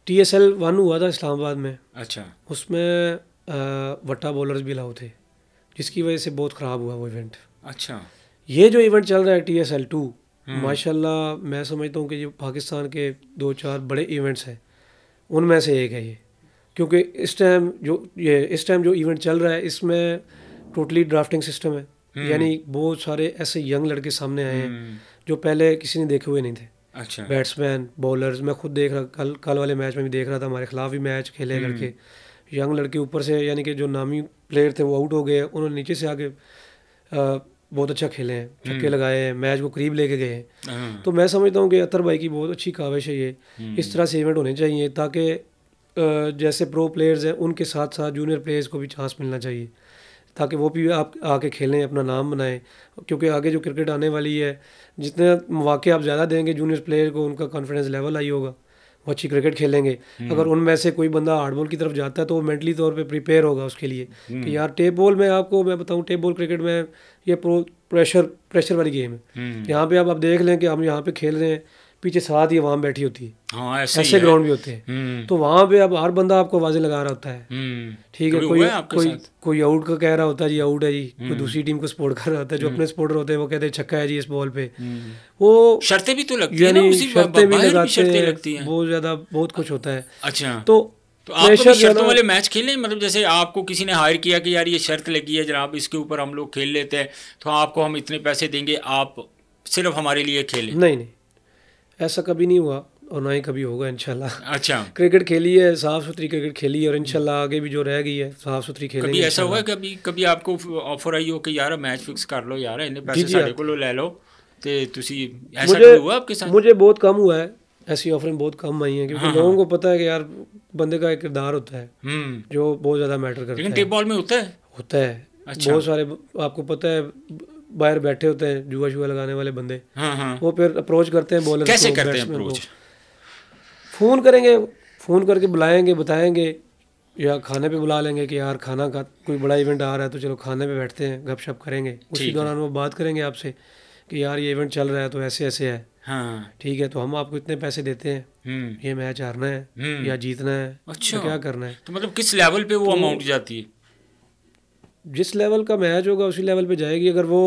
TSL 1 हुआ था इस्लामाबाद में। अच्छा। उसमें वट्टा बॉलर्स भी अलाउ थे, जिसकी वजह से बहुत ख़राब हुआ वो इवेंट। अच्छा। ये जो इवेंट चल रहा है TSL 2, माशाल्लाह मैं समझता हूँ कि ये पाकिस्तान के 2-4 बड़े इवेंट्स हैं उनमें से एक है ये, क्योंकि इस टाइम जो इवेंट चल रहा है इसमें टोटली ड्राफ्टिंग सिस्टम है, यानी बहुत सारे ऐसे यंग लड़के सामने आए हैं जो पहले किसी ने देखे हुए नहीं थे। अच्छा। बैट्समैन, बॉलर्स, मैं खुद देख रहा, कल वाले मैच में भी देख रहा था, हमारे खिलाफ भी मैच खेले लड़के, यंग लड़के ऊपर से, यानी कि जो नामी प्लेयर थे वो आउट हो गए, उन्होंने नीचे से आके बहुत अच्छा खेले हैं, छक्के लगाए हैं, मैच को करीब लेके गए हैं। तो मैं समझता हूँ कि अतर भाई की बहुत अच्छी काविश है ये, इस तरह से इवेंट होने चाहिए ताकि जैसे प्रो प्लेयर्स हैं उनके साथ साथ जूनियर प्लेयर्स को भी चांस मिलना चाहिए, ताकि वो भी आप आके खेलें, अपना नाम बनाएं, क्योंकि आगे जो क्रिकेट आने वाली है, जितने मौके आप ज़्यादा देंगे जूनियर प्लेयर को, उनका कॉन्फिडेंस लेवल हाई होगा, वो अच्छी क्रिकेट खेलेंगे। अगर उनमें से कोई बंदा हार्डबॉल की तरफ जाता है तो वो मेंटली तौर पे प्रिपेयर होगा उसके लिए कि यार टेप बॉल में, आपको मैं बताऊं, टेप बॉल क्रिकेट में ये प्रेशर वाली गेम है। यहाँ पे आप देख लें कि हम यहाँ पे खेल रहे हैं, पीछे साथ ही आवाम बैठी होती है, हाँ, ऐसे ग्राउंड भी होते हैं, तो वहाँ पे अब हर बंदा आपको आवाज़ें लगा रहा होता है, ठीक है, कोई आउट का कह रहा होता है जी आउट है जी, कोई दूसरी टीम को सपोर्ट कर रहा होता है, जो अपने सपोर्टर होते हैं वो कहते हैं छक्का है जी इस बॉल पे, वो शर्तें भी तो लगती है ना, शर्तें भी लगाते हैं, बहुत ज़्यादा बहुत कुछ होता है। अच्छा, तो आपको भी शर्तों वाले मैच खेले, मतलब जैसे आपको किसी ने हायर किया कि यार ये शर्त लगी है जनाब, इसके ऊपर हम लोग खेल लेते हैं, तो आपको हम इतने पैसे देंगे, आप सिर्फ हमारे लिए खेलें? नहीं, ऐसा कभी नहीं हुआ और ना ही कभी होगा इंशाल्लाह। अच्छा। क्रिकेट खेली है, साफ़ सुथरी क्रिकेट खेली है, और इंशाल्लाह आगे भी जो रह गई है साफ़ सुथरी खेलेंगे। कभी ऐसा हुआ है कभी आपको ऑफर आई हो कि यार मैच फिक्स कर लो यार, इन्ने पैसे साढ़े को ले लो, तो तुसी ऐसा कभी हुआ आपके साथ? मुझे बहुत कम हुआ है, ऐसी ऑफरें बहुत कम आई हैं, क्योंकि लोगों को पता है कि यार बंदे का एक किरदार होता है जो बहुत ज़्यादा मैटर करता है। लेकिन टेप बॉल में होता है। अच्छा। बहुत सारे आपको पता है बाहर बैठे होते हैं जुआ शुआ लगाने वाले बंदे, वो फिर अप्रोच करते हैं बॉलर। कैसे करते हैं अप्रोच? फ़ोन करेंगे, फ़ोन करके बुलाएंगे, बताएंगे, या खाने पे बुला लेंगे कि यार खाना का कोई बड़ा इवेंट आ रहा है तो चलो खाने पे बैठते हैं, गपशप करेंगे, उसी दौरान वो बात करेंगे आपसे कि यार ये इवेंट चल रहा है तो ऐसे ऐसे है, हाँ ठीक है, तो हम आपको इतने पैसे देते हैं, ये मैच हारना है या जीतना है, अच्छा, तो क्या करना है। तो मतलब किस लेवल पे वो अमाउंट जाती है? जिस लेवल का मैच होगा उसी लेवल पे जाएगी। अगर वो,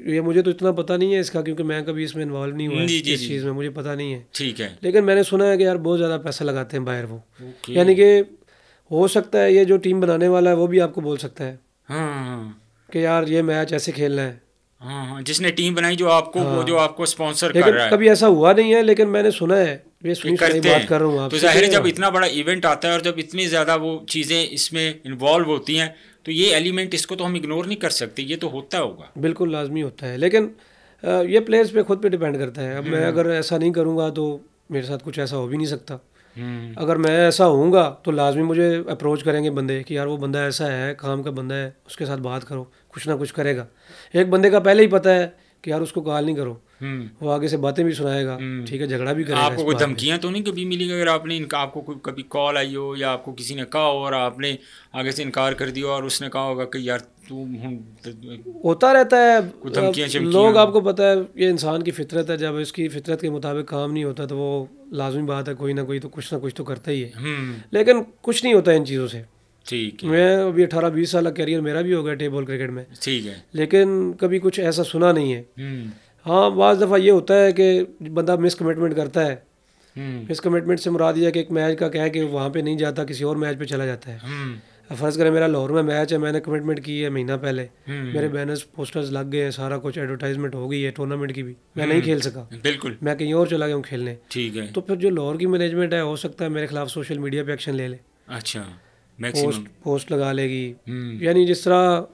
ये मुझे तो इतना पता नहीं है इसका, क्योंकि मैं कभी इसमें इन्वॉल्व नहीं हुआ इस चीज़ में, मुझे पता नहीं है, ठीक है, लेकिन मैंने सुना है कि यार बहुत ज़्यादा पैसा लगाते हैं बाहर वो, यानी कि हो सकता है ये जो टीम बनाने वाला है वो भी आपको बोल सकता है कि यार ये मैच ऐसे खेलना है, जिसने टीम बनाई जो आपको वो जो आपको स्पॉन्सर कर रहा है। कभी ऐसा हुआ नहीं है, लेकिन मैंने सुना है, ये सुनी बात कर रहा हूँ आपसे। तो जाहिर है जब इतना बड़ा इवेंट आता है और जब इतनी ज़्यादा वो चीज़ें इसमें इन्वॉल्व होती हैं, तो ये एलिमेंट, इसको तो हम इग्नोर नहीं कर सकते, ये तो होता होगा। बिल्कुल लाजमी होता है, लेकिन ये प्लेयर्स पे खुद पे डिपेंड करता है। अब मैं अगर ऐसा नहीं करूँगा तो मेरे साथ कुछ ऐसा हो भी नहीं सकता। अगर मैं ऐसा होऊंगा तो लाजमी मुझे अप्रोच करेंगे बंदे कि यार वो बंदा ऐसा है, काम का बंदा है, उसके साथ बात करो, कुछ ना कुछ करेगा। एक बंदे का पहले ही पता है कि यार उसको कॉल नहीं करो, वो आगे से बातें भी सुनाएगा, ठीक है, झगड़ा भी करेगा। आपको कोई धमकियां तो नहीं कभी मिली अगर आपने इनका, आपको कोई कभी कॉल आई हो या आपको किसी ने कहा हो और आपने आगे से इनकार कर दिया और उसने कहा होगा कि यार तू होता रहता है लोग, आपको पता है ये इंसान की फितरत है, जब इसकी फितरत के मुताबिक काम नहीं होता तो वो लाजमी बात है कोई ना कोई तो कुछ ना कुछ तो करता ही है। लेकिन कुछ नहीं होता इन चीज़ों से। ठीक है, मैं अभी 18-20 साल का कैरियर मेरा भी हो गया टेबल क्रिकेट में, ठीक है, लेकिन कभी कुछ ऐसा सुना नहीं है। हाँ, बाज़ दफ़ा ये होता है कि बंदा मिस कमिटमेंट करता है। मिस कमिटमेंट से मुराद ये कि एक मैच का क्या है कि वहाँ पे नहीं जाता, किसी और मैच पे चला जाता है। फ़र्ज़ करें मेरा लाहौर में मैच है, मैंने कमिटमेंट की है महीना पहले, मेरे बैनर्स पोस्टर्स लग गए हैं, सारा कुछ एडवर्टाइजमेंट हो गई है टूर्नामेंट की भी, मैं नहीं खेल सका, बिल्कुल, मैं कहीं और चला गया हूँ खेलने। ठीक है, तो फिर जो लाहौर की मैनेजमेंट है हो सकता है मेरे खिलाफ सोशल मीडिया पे एक्शन ले ले। अच्छा, पोस्ट लगा लेगी, यानी जिस तरह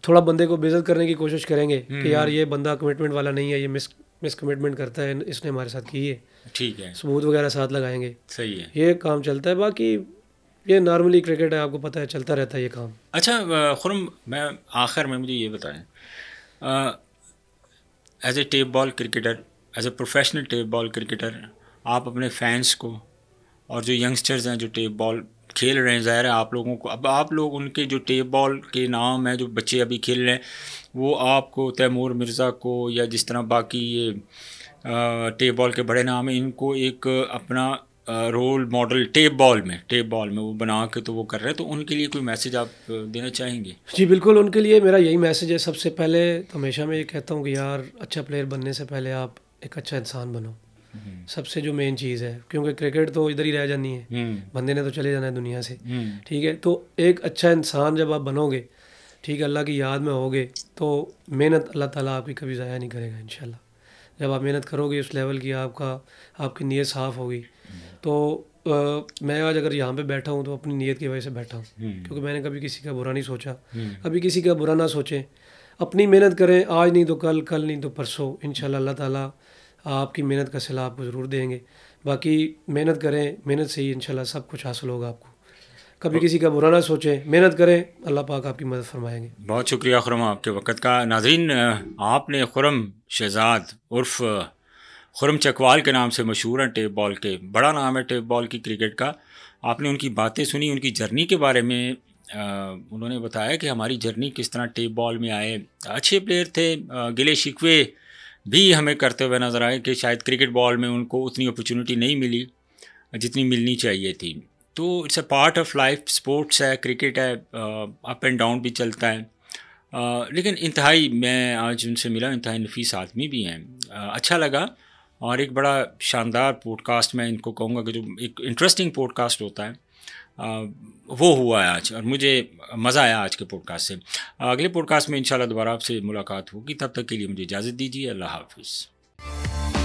थोड़ा बंदे को बेइज्जत करने की कोशिश करेंगे कि यार ये बंदा कमिटमेंट वाला नहीं है, ये मिस कमिटमेंट करता है, इसने हमारे साथ की है, ठीक है, सबूत वगैरह साथ लगाएंगे, सही है, ये काम चलता है। बाकी ये नॉर्मली क्रिकेट है, आपको पता है, चलता रहता है ये काम। अच्छा खुरम, मैं आखिर में मुझे ये बताएं, as a tape ball cricketer, as a professional tape ball cricketer, आप अपने फैंस को और जो यंगस्टर्स हैं जो टेप बॉल खेल रहे हैं, ज़ाहिर है आप लोगों को, अब आप लोग उनके जो टेप बॉल के नाम हैं जो बच्चे अभी खेल रहे हैं, वो आपको तैमूर मिर्ज़ा को या जिस तरह बाकी ये टेप बॉल के बड़े नाम हैं, इनको एक अपना रोल मॉडल टेप बॉल में वो बना के तो वो कर रहे हैं, तो उनके लिए कोई मैसेज आप देना चाहेंगे? जी बिल्कुल, उनके लिए मेरा यही मैसेज है। सबसे पहले तो हमेशा मैं ये कहता हूँ कि यार अच्छा प्लेयर बनने से पहले आप एक अच्छा इंसान बनो, सबसे जो मेन चीज़ है, क्योंकि क्रिकेट तो इधर ही रह जानी है, बंदे ने तो चले जाना है दुनिया से, ठीक है। तो एक अच्छा इंसान जब आप बनोगे, ठीक है, अल्लाह की याद में होगे, तो मेहनत अल्लाह ताला आपकी कभी ज़ाया नहीं करेगा इंशाल्लाह। जब आप मेहनत करोगे उस लेवल की, आपकी नीयत साफ़ होगी, तो मैं आज अगर यहाँ पे बैठा हूँ तो अपनी नीयत की वजह से बैठा हूँ, क्योंकि मैंने कभी किसी का बुरा नहीं सोचा, कभी किसी का बुरा ना सोचें, अपनी मेहनत करें, आज नहीं तो कल, कल नहीं तो परसों, इंशाल्लाह अल्लाह ताला आपकी मेहनत का सिला आपको ज़रूर देंगे। बाकी मेहनत करें, मेहनत से ही इंशाल्लाह सब कुछ हासिल होगा आपको। कभी किसी का बुरा ना सोचें, मेहनत करें, अल्लाह पाक आपकी मदद फरमाएंगे। बहुत शुक्रिया खुरम आपके वक़्त का। नाज़रीन, आपने खुरम शहज़ाद उर्फ़ खुरम चकवाल के नाम से मशहूर हैं, टेप बॉल के, बड़ा नाम है टेप बॉल की क्रिकेट का। आपने उनकी बातें सुनी, उनकी जर्नी के बारे में उन्होंने बताया कि हमारी जर्नी किस तरह टेप बॉल में आए। अच्छे प्लेयर थे, गिले शिकवे भी हमें करते हुए नज़र आए कि शायद क्रिकेट बॉल में उनको उतनी अपॉर्चुनिटी नहीं मिली जितनी मिलनी चाहिए थी। तो it's a part of life, sports है, क्रिकेट है, अप एंड डाउन भी चलता है, लेकिन इंतहाई, मैं आज उनसे मिला, इंतहाई नफीस आदमी भी हैं, अच्छा लगा। और एक बड़ा शानदार पॉडकास्ट, मैं इनको कहूँगा कि जो एक इंटरेस्टिंग पॉडकास्ट होता है वो हुआ है आज, और मुझे मज़ा आया आज के पॉडकास्ट से। अगले पॉडकास्ट में इंशाल्लाह दोबारा आपसे मुलाकात होगी, तब तक के लिए मुझे इजाज़त दीजिए। अल्लाह हाफ़िज़।